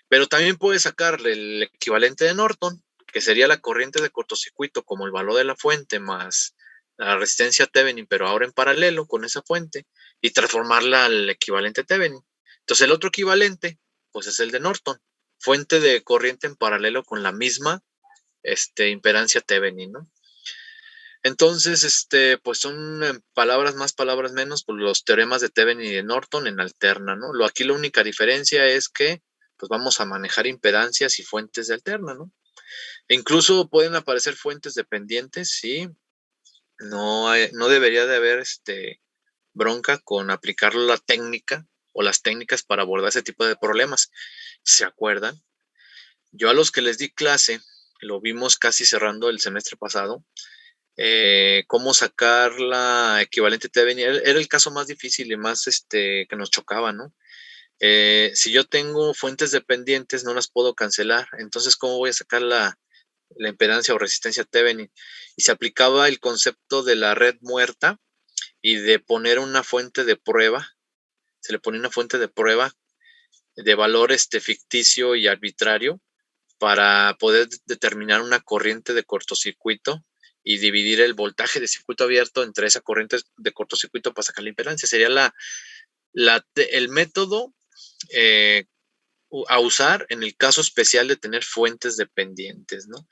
Pero también puedes sacarle el equivalente de Norton, que sería la corriente de cortocircuito como el valor de la fuente más la resistencia Thevenin, pero ahora en paralelo con esa fuente, y transformarla al equivalente Thevenin. Entonces el otro equivalente pues es el de Norton, fuente de corriente en paralelo con la misma impedancia Thevenin, ¿no? Entonces, pues son palabras más, palabras menos, pues los teoremas de Thevenin y de Norton en alterna, ¿no? Aquí la única diferencia es que pues vamos a manejar impedancias y fuentes de alterna, ¿no? E incluso pueden aparecer fuentes dependientes, sí. No debería de haber bronca con aplicar la técnica o las técnicas para abordar ese tipo de problemas. ¿Se acuerdan? Yo a los que les di clase, lo vimos casi cerrando el semestre pasado, cómo sacar la equivalente Thevenin. Era el caso más difícil y más que nos chocaba, ¿no? Si yo tengo fuentes dependientes, no las puedo cancelar. Entonces, ¿cómo voy a sacar la impedancia o resistencia Thevenin? Y se aplicaba el concepto de la red muerta y de poner una fuente de prueba. Se le pone una fuente de prueba de valor ficticio y arbitrario para poder determinar una corriente de cortocircuito y dividir el voltaje de circuito abierto entre esa corriente de cortocircuito para sacar la impedancia. Sería el método a usar en el caso especial de tener fuentes dependientes, ¿no?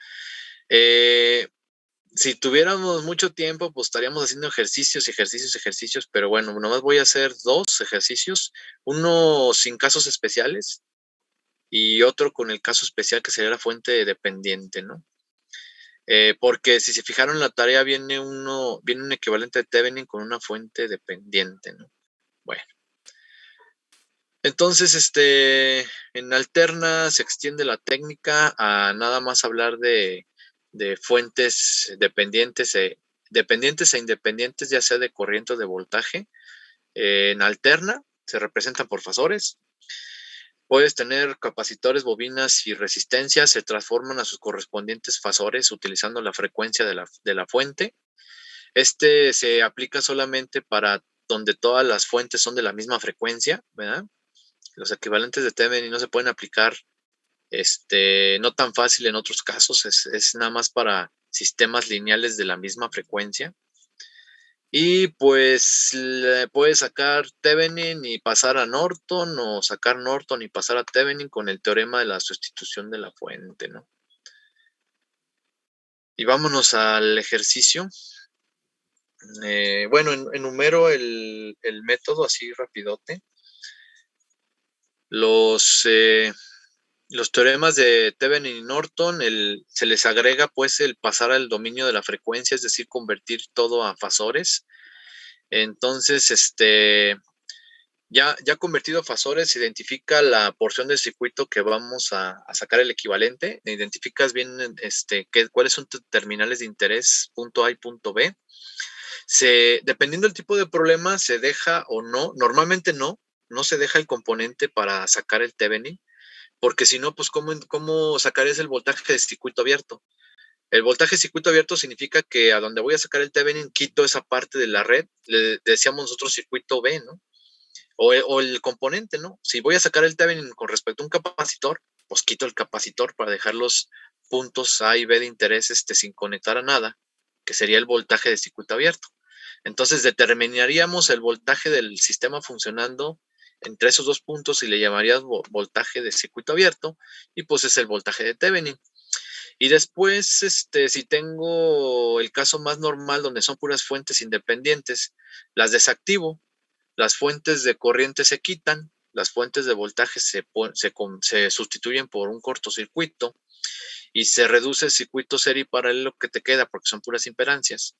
Si tuviéramos mucho tiempo, pues estaríamos haciendo ejercicios, pero bueno, nomás voy a hacer 2 ejercicios, uno sin casos especiales y otro con el caso especial que sería la fuente dependiente, ¿no? Porque si se fijaron en la tarea viene un equivalente de Thevenin con una fuente dependiente, ¿no? Bueno. Entonces, en alterna se extiende la técnica a nada más hablar de fuentes dependientes e independientes, ya sea de corriente o de voltaje. En alterna se representan por fasores. Puedes tener capacitores, bobinas y resistencias, se transforman a sus correspondientes fasores utilizando la frecuencia de la fuente. Se aplica solamente para donde todas las fuentes son de la misma frecuencia, ¿verdad? Los equivalentes de Thevenin no se pueden aplicar no tan fácil en otros casos, es nada más para sistemas lineales de la misma frecuencia. Y pues puedes sacar Thevenin y pasar a Norton, o sacar Norton y pasar a Thevenin con el teorema de la sustitución de la fuente, ¿no? Y vámonos al ejercicio. Bueno, enumero el método así rapidote. Los teoremas de Thevenin y Norton, se les agrega pues el pasar al dominio de la frecuencia, es decir, convertir todo a fasores. Entonces, ya convertido a fasores, se identifica la porción del circuito que vamos a sacar el equivalente. Identificas bien cuáles son tus terminales de interés, punto A y punto B. Dependiendo del tipo de problema, se deja o no. Normalmente no se deja el componente para sacar el Thevenin, porque si no, pues ¿cómo sacarías el voltaje de circuito abierto? El voltaje de circuito abierto significa que a donde voy a sacar el Thevenin, quito esa parte de la red, le decíamos nosotros circuito B, ¿no? O el componente, ¿no? Si voy a sacar el Thevenin con respecto a un capacitor, pues quito el capacitor para dejar los puntos A y B de interés sin conectar a nada, que sería el voltaje de circuito abierto. Entonces determinaríamos el voltaje del sistema funcionando entre esos 2 puntos y le llamarías voltaje de circuito abierto, y pues es el voltaje de Thevenin. Y después, si tengo el caso más normal donde son puras fuentes independientes, las desactivo, las fuentes de corriente se quitan, las fuentes de voltaje se sustituyen por un cortocircuito y se reduce el circuito serie paralelo que te queda, porque son puras impedancias.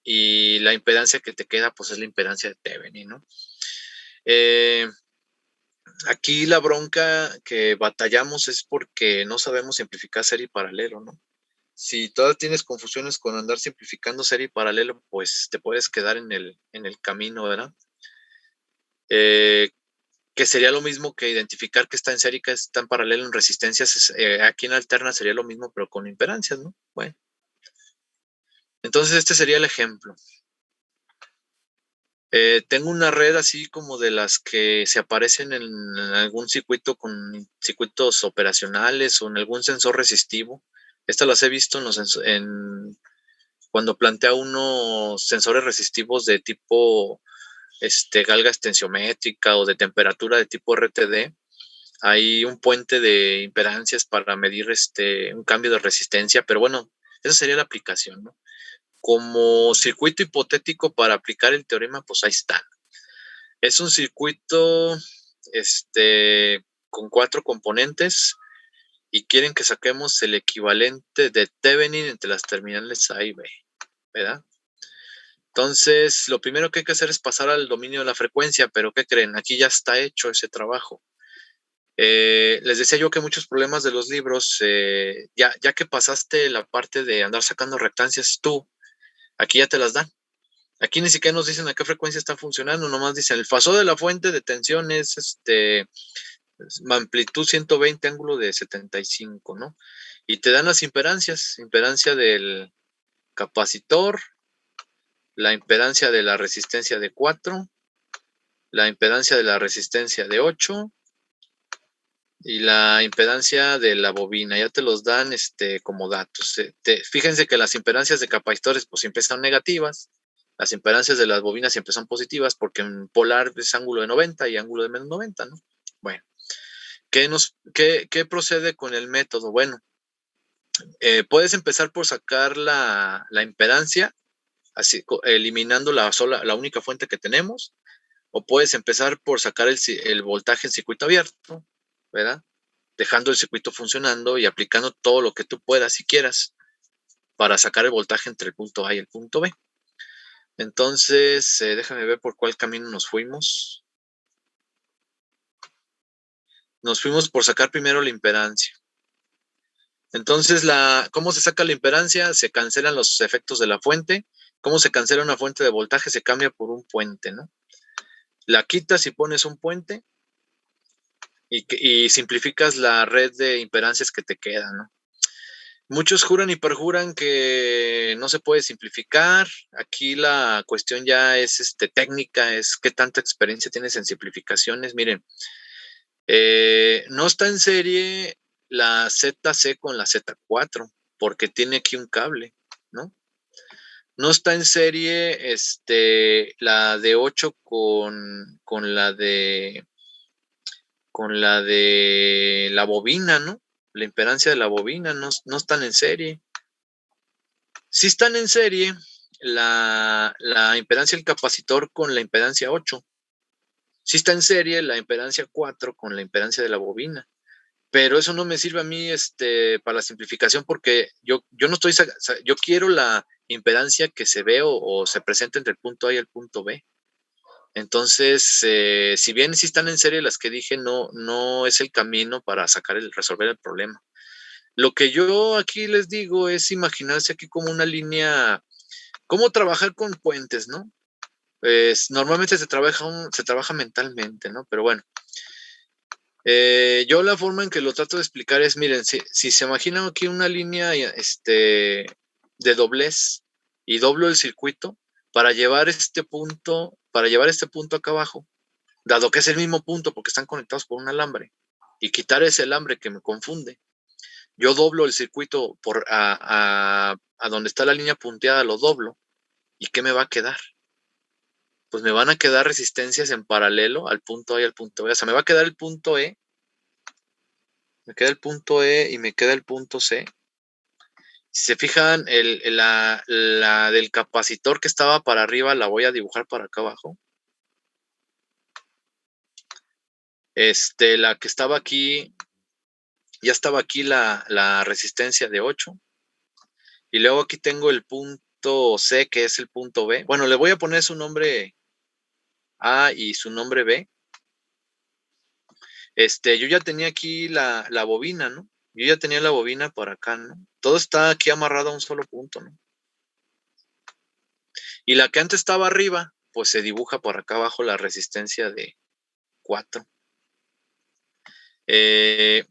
Y la impedancia que te queda, pues es la impedancia de Thevenin, ¿no? Aquí la bronca que batallamos es porque no sabemos simplificar serie y paralelo, ¿no? Si todavía tienes confusiones con andar simplificando serie y paralelo, pues te puedes quedar en el camino, ¿verdad? Que sería lo mismo que identificar que está en serie y que está en paralelo en resistencias. Aquí en alterna sería lo mismo, pero con impedancias, ¿no? Bueno. Entonces este sería el ejemplo. Tengo una red así como de las que se aparecen en algún circuito con circuitos operacionales o en algún sensor resistivo. Estas las he visto cuando plantea unos sensores resistivos de tipo galga extensiométrica o de temperatura de tipo RTD. hay un puente de impedancias para medir un cambio de resistencia, pero bueno, esa sería la aplicación, ¿no? Como circuito hipotético para aplicar el teorema, pues ahí está. Es un circuito con 4 componentes y quieren que saquemos el equivalente de Thevenin entre las terminales A y B, ¿verdad? Entonces, lo primero que hay que hacer es pasar al dominio de la frecuencia, pero ¿qué creen? Aquí ya está hecho ese trabajo. Les decía yo que muchos problemas de los libros, ya que pasaste la parte de andar sacando reactancias tú, aquí ya te las dan. Aquí ni siquiera nos dicen a qué frecuencia están funcionando, nomás dicen el fasor de la fuente de tensión es amplitud 120, ángulo de 75, ¿no? Y te dan las impedancias, impedancia del capacitor, la impedancia de la resistencia de 4, la impedancia de la resistencia de 8 y la impedancia de la bobina. Ya te los dan como datos. Fíjense que las impedancias de capacitores pues siempre son negativas, las impedancias de las bobinas siempre son positivas porque en polar es ángulo de 90 y ángulo de menos 90, ¿no? Bueno, ¿qué procede con el método? Bueno, puedes empezar por sacar la impedancia, así, eliminando la única fuente que tenemos, o puedes empezar por sacar el voltaje en circuito abierto, ¿verdad? Dejando el circuito funcionando y aplicando todo lo que tú puedas si quieras para sacar el voltaje entre el punto A y el punto B. Entonces, déjame ver por cuál camino nos fuimos. Nos fuimos por sacar primero la impedancia. Entonces, ¿cómo se saca la impedancia? Se cancelan los efectos de la fuente. ¿Cómo se cancela una fuente de voltaje? Se cambia por un puente, ¿no? La quitas y pones un puente y simplificas la red de impedancias que te queda, ¿no? Muchos juran y perjuran que no se puede simplificar. Aquí la cuestión ya es técnica, es qué tanta experiencia tienes en simplificaciones. Miren, no está en serie la ZC con la Z4, porque tiene aquí un cable, ¿no? No está en serie la de 8 con la de la bobina, ¿no? La impedancia de la bobina no están en serie. Sí están en serie la impedancia del capacitor con la impedancia 8. Sí está en serie la impedancia 4 con la impedancia de la bobina. Pero eso no me sirve a mí para la simplificación porque yo no estoy, yo quiero la impedancia que se ve o se presenta entre el punto A y el punto B. Entonces, si bien sí están en serie las que dije, no es el camino para resolver el problema. Lo que yo aquí les digo es imaginarse aquí como una línea, cómo trabajar con puentes, ¿no? Normalmente se trabaja mentalmente, ¿no? Pero bueno, yo la forma en que lo trato de explicar es, miren, si se imaginan aquí una línea de doblez y doblo el circuito para llevar este punto acá abajo, dado que es el mismo punto porque están conectados por un alambre, y quitar ese alambre que me confunde, yo doblo el circuito a donde está la línea punteada, lo doblo, ¿y qué me va a quedar? Pues me van a quedar resistencias en paralelo al punto A y al punto B. O sea, me va a quedar el punto E, me queda el punto E y me queda el punto C. Si se fijan, la del capacitor que estaba para arriba la voy a dibujar para acá abajo. La que estaba aquí, ya estaba aquí la resistencia de 8. Y luego aquí tengo el punto C, que es el punto B. Bueno, le voy a poner su nombre A y su nombre B. Yo ya tenía aquí la bobina, ¿no? Yo ya tenía la bobina por acá, ¿no? Todo está aquí amarrado a un solo punto, ¿no? Y la que antes estaba arriba, pues se dibuja por acá abajo la resistencia de 4. De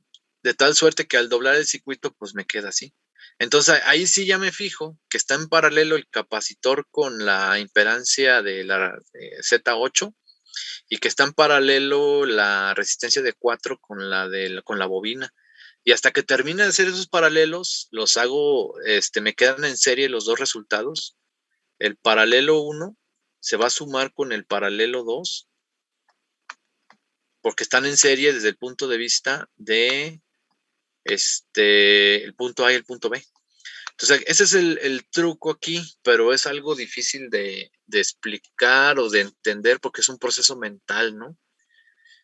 tal suerte que al doblar el circuito, pues me queda así. Entonces ahí sí ya me fijo que está en paralelo el capacitor con la impedancia de la Z8 y que está en paralelo la resistencia de 4 con la bobina. Y hasta que termine de hacer esos paralelos, los hago, me quedan en serie los dos resultados. El paralelo 1 se va a sumar con el paralelo 2 porque están en serie desde el punto de vista de el punto A y el punto B. Entonces, ese es el truco aquí, pero es algo difícil de explicar o de entender porque es un proceso mental, ¿no?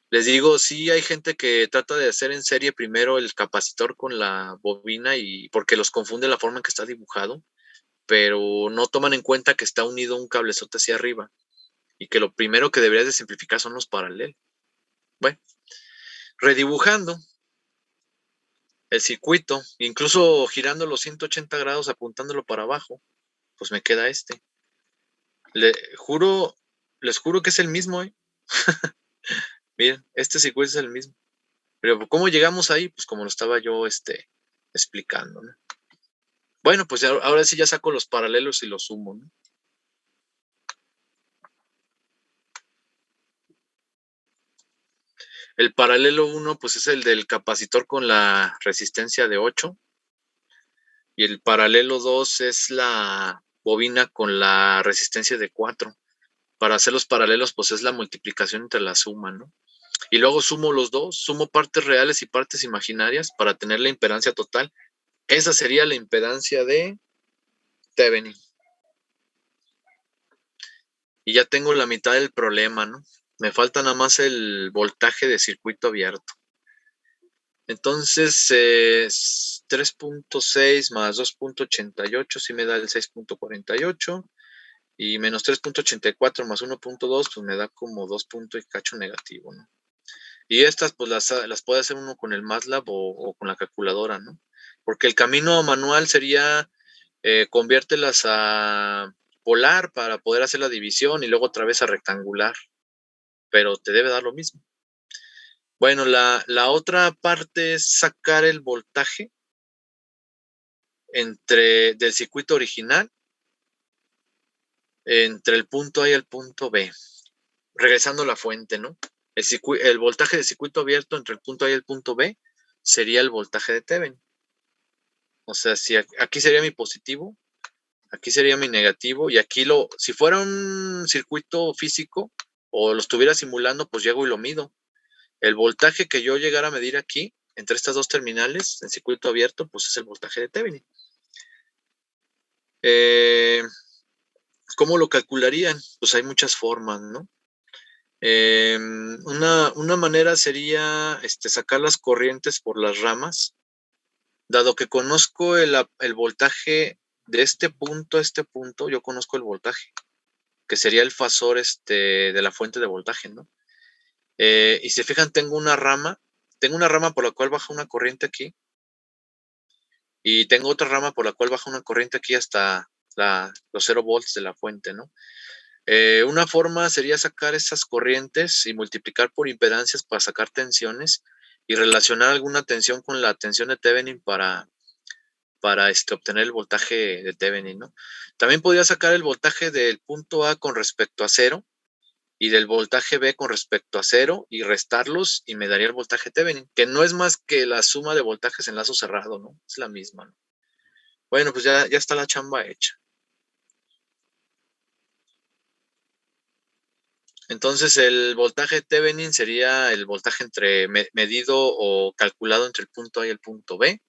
Les digo, sí hay gente que trata de hacer en serie primero el capacitor con la bobina y porque los confunde la forma en que está dibujado, pero no toman en cuenta que está unido un cablezote hacia arriba y que lo primero que deberías de simplificar son los paralelos. Bueno, redibujando el circuito, incluso girando los 180 grados, apuntándolo para abajo, pues me queda este. Les juro que es el mismo, ¿eh? Miren, este circuito es el mismo. Pero ¿cómo llegamos ahí? Pues como lo estaba yo explicando, ¿no? Bueno, pues ahora sí ya saco los paralelos y los sumo, ¿no? El paralelo 1, pues es el del capacitor con la resistencia de 8. Y el paralelo 2 es la bobina con la resistencia de 4. Para hacer los paralelos, pues es la multiplicación entre la suma, ¿no? Y luego sumo los dos, sumo partes reales y partes imaginarias para tener la impedancia total. Esa sería la impedancia de Thevenin. Y ya tengo la mitad del problema, ¿no? Me falta nada más el voltaje de circuito abierto. Entonces, 3.6 más 2.88 sí me da el 6.48. Y menos 3.84 más 1.2, pues me da como 2 puntos y cacho negativo, ¿no? Y estas, pues las puede hacer uno con el MATLAB o con la calculadora, ¿no? Porque el camino manual sería conviértelas a polar para poder hacer la división y luego otra vez a rectangular, pero te debe dar lo mismo. Bueno, la otra parte es sacar el voltaje del circuito original entre el punto A y el punto B, regresando a la fuente, ¿no? El voltaje de circuito abierto entre el punto A y el punto B sería el voltaje de Thevenin. O sea, si aquí sería mi positivo, aquí sería mi negativo, y aquí si fuera un circuito físico o lo estuviera simulando, pues llego y lo mido. El voltaje que yo llegara a medir aquí, entre estas dos terminales, en circuito abierto, pues es el voltaje de Thevenin. ¿Cómo lo calcularían? Pues hay muchas formas, ¿no? Una manera sería sacar las corrientes por las ramas. Dado que conozco el voltaje de este punto a este punto, yo conozco el voltaje, que sería el fasor de la fuente de voltaje, ¿no? Y si se fijan, tengo una rama por la cual baja una corriente aquí, y tengo otra rama por la cual baja una corriente aquí hasta los 0 volts de la fuente, ¿no? Una forma sería sacar esas corrientes y multiplicar por impedancias para sacar tensiones y relacionar alguna tensión con la tensión de Thevenin para obtener el voltaje de Thevenin, ¿no? También podría sacar el voltaje del punto A con respecto a 0 y del voltaje B con respecto a 0 y restarlos y me daría el voltaje Thevenin, que no es más que la suma de voltajes en lazo cerrado, ¿no? Es la misma, ¿no? Bueno, pues ya está la chamba hecha. Entonces el voltaje Thevenin sería el voltaje medido o calculado entre el punto A y el punto B.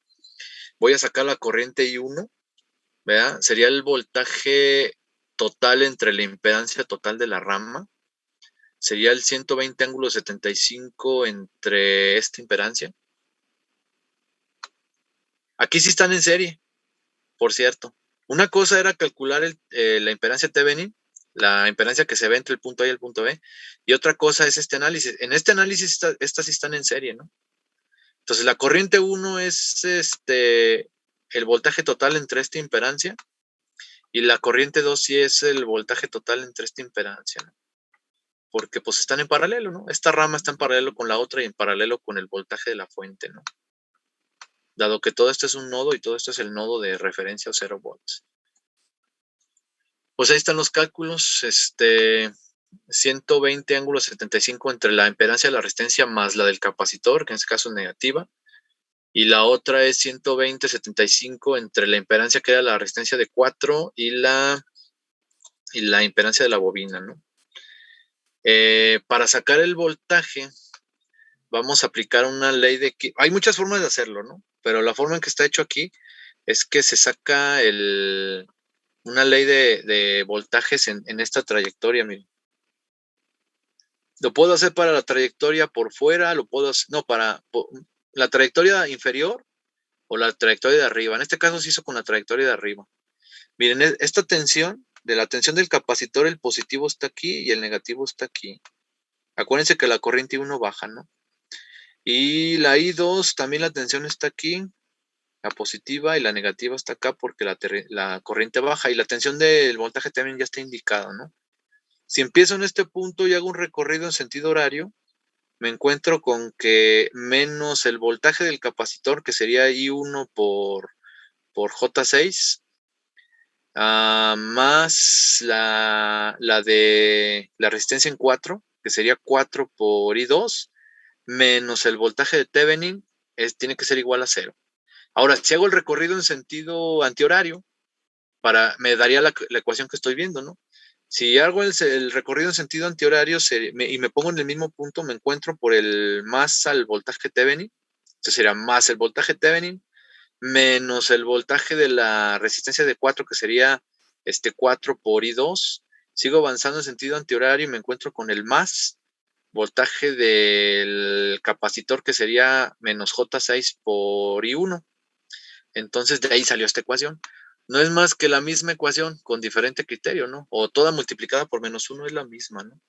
Voy a sacar la corriente I1, ¿verdad? Sería el voltaje total entre la impedancia total de la rama. Sería el 120 ángulo 75 entre esta impedancia. Aquí sí están en serie, por cierto. Una cosa era calcular la impedancia Thevenin, la impedancia que se ve entre el punto A y el punto B, y otra cosa es este análisis. En este análisis estas sí están en serie, ¿no? Entonces la corriente 1 es el voltaje total entre esta impedancia, y la corriente 2 sí es el voltaje total entre esta impedancia, ¿no? Porque pues están en paralelo, ¿no? Esta rama está en paralelo con la otra y en paralelo con el voltaje de la fuente, ¿no? Dado que todo esto es un nodo y todo esto es el nodo de referencia o 0 volts. Pues ahí están los cálculos, 120 ángulo 75 entre la impedancia de la resistencia más la del capacitor, que en este caso es negativa, y la otra es 120/75 entre la impedancia que era la resistencia de 4 y la impedancia de la bobina, ¿no? Para sacar el voltaje vamos a aplicar una ley de que hay muchas formas de hacerlo, ¿no? Pero la forma en que está hecho aquí es que se saca una ley de voltajes en esta trayectoria, miren. Lo puedo hacer para la trayectoria por fuera, lo puedo hacer, no, para la trayectoria inferior o la trayectoria de arriba. En este caso se hizo con la trayectoria de arriba. Miren, esta tensión, de la tensión del capacitor, el positivo está aquí y el negativo está aquí. Acuérdense que la corriente I1 baja, ¿no? Y la I2 también la tensión está aquí, la positiva, y la negativa está acá porque la corriente baja y la tensión del voltaje también ya está indicada, ¿no? Si empiezo en este punto y hago un recorrido en sentido horario, me encuentro con que menos el voltaje del capacitor, que sería I1 por J6, más la de la resistencia en 4, que sería 4 por I2, menos el voltaje de Thevenin, tiene que ser igual a 0. Ahora, si hago el recorrido en sentido antihorario, me daría la ecuación que estoy viendo, ¿no? Si hago el recorrido en sentido antihorario y me pongo en el mismo punto, me encuentro por el más al voltaje Thevenin, entonces sería más el voltaje Thevenin, menos el voltaje de la resistencia de 4, que sería 4 por I2. Sigo avanzando en sentido antihorario y me encuentro con el más voltaje del capacitor, que sería menos J6 por I1. Entonces de ahí salió esta ecuación. No es más que la misma ecuación con diferente criterio, ¿no? O toda multiplicada por menos 1 es la misma, ¿no?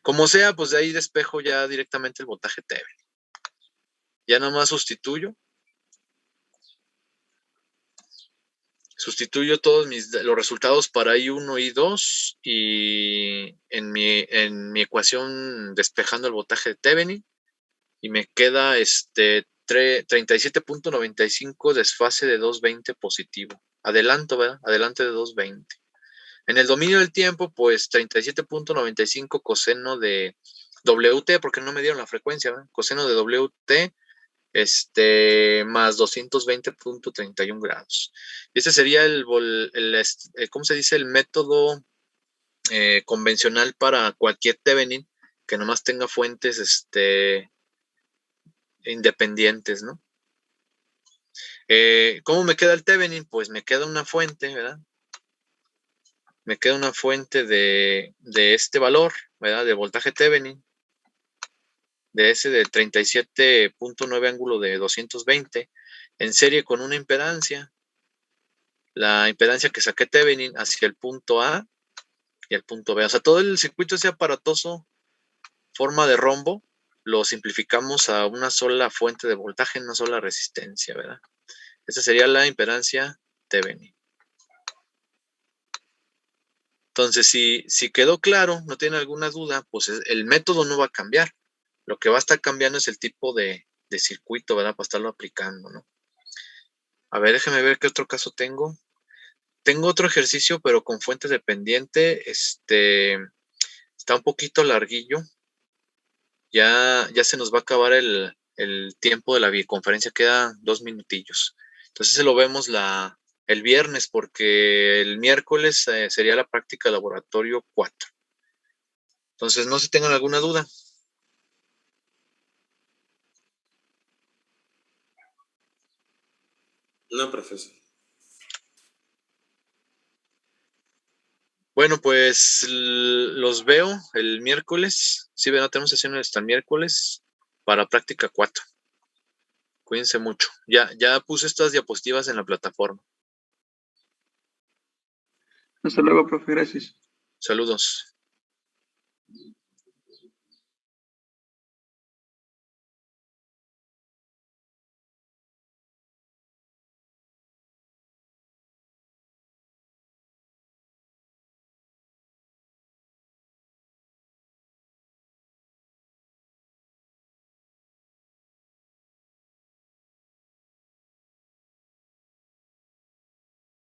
Como sea, pues de ahí despejo ya directamente el voltaje Thevenin. Ya nomás sustituyo todos los resultados para I1 y I2 y en mi ecuación despejando el voltaje de Thevenin, y me queda 37.95 desfase de 220 positivo. Adelanto, ¿verdad? Adelante de 220. En el dominio del tiempo, pues 37.95 coseno de WT, porque no me dieron la frecuencia, ¿verdad? Coseno de WT, más 220.31 grados. Ese sería ¿cómo se dice? El método convencional para cualquier Thevenin que nomás tenga fuentes independientes, ¿no? ¿Cómo me queda el Thevenin? Pues me queda una fuente, ¿verdad? Me queda una fuente de este valor, ¿verdad? De voltaje Thevenin, de ese de 37.9 ángulo de 220, en serie con una impedancia. La impedancia que saqué Thevenin hacia el punto A y el punto B. O sea, todo el circuito ese aparatoso, forma de rombo, lo simplificamos a una sola fuente de voltaje, una sola resistencia, ¿verdad? Esa sería la impedancia Thevenin. Entonces, si quedó claro, no tiene alguna duda, pues el método no va a cambiar. Lo que va a estar cambiando es el tipo de circuito, ¿verdad? Para estarlo aplicando, ¿no? A ver, déjeme ver qué otro caso tengo. Tengo otro ejercicio, pero con fuente dependiente. Está un poquito larguillo. Ya se nos va a acabar el tiempo de la videoconferencia, quedan 2 minutillos. Entonces se lo vemos el viernes, porque el miércoles sería la práctica laboratorio 4. Entonces, no sé si tengan alguna duda. No, profesor. Bueno, pues los veo el miércoles. Sí, no tenemos sesiones hasta el miércoles para práctica 4. Cuídense mucho. Ya puse estas diapositivas en la plataforma. Hasta luego, profe. Gracias. Saludos.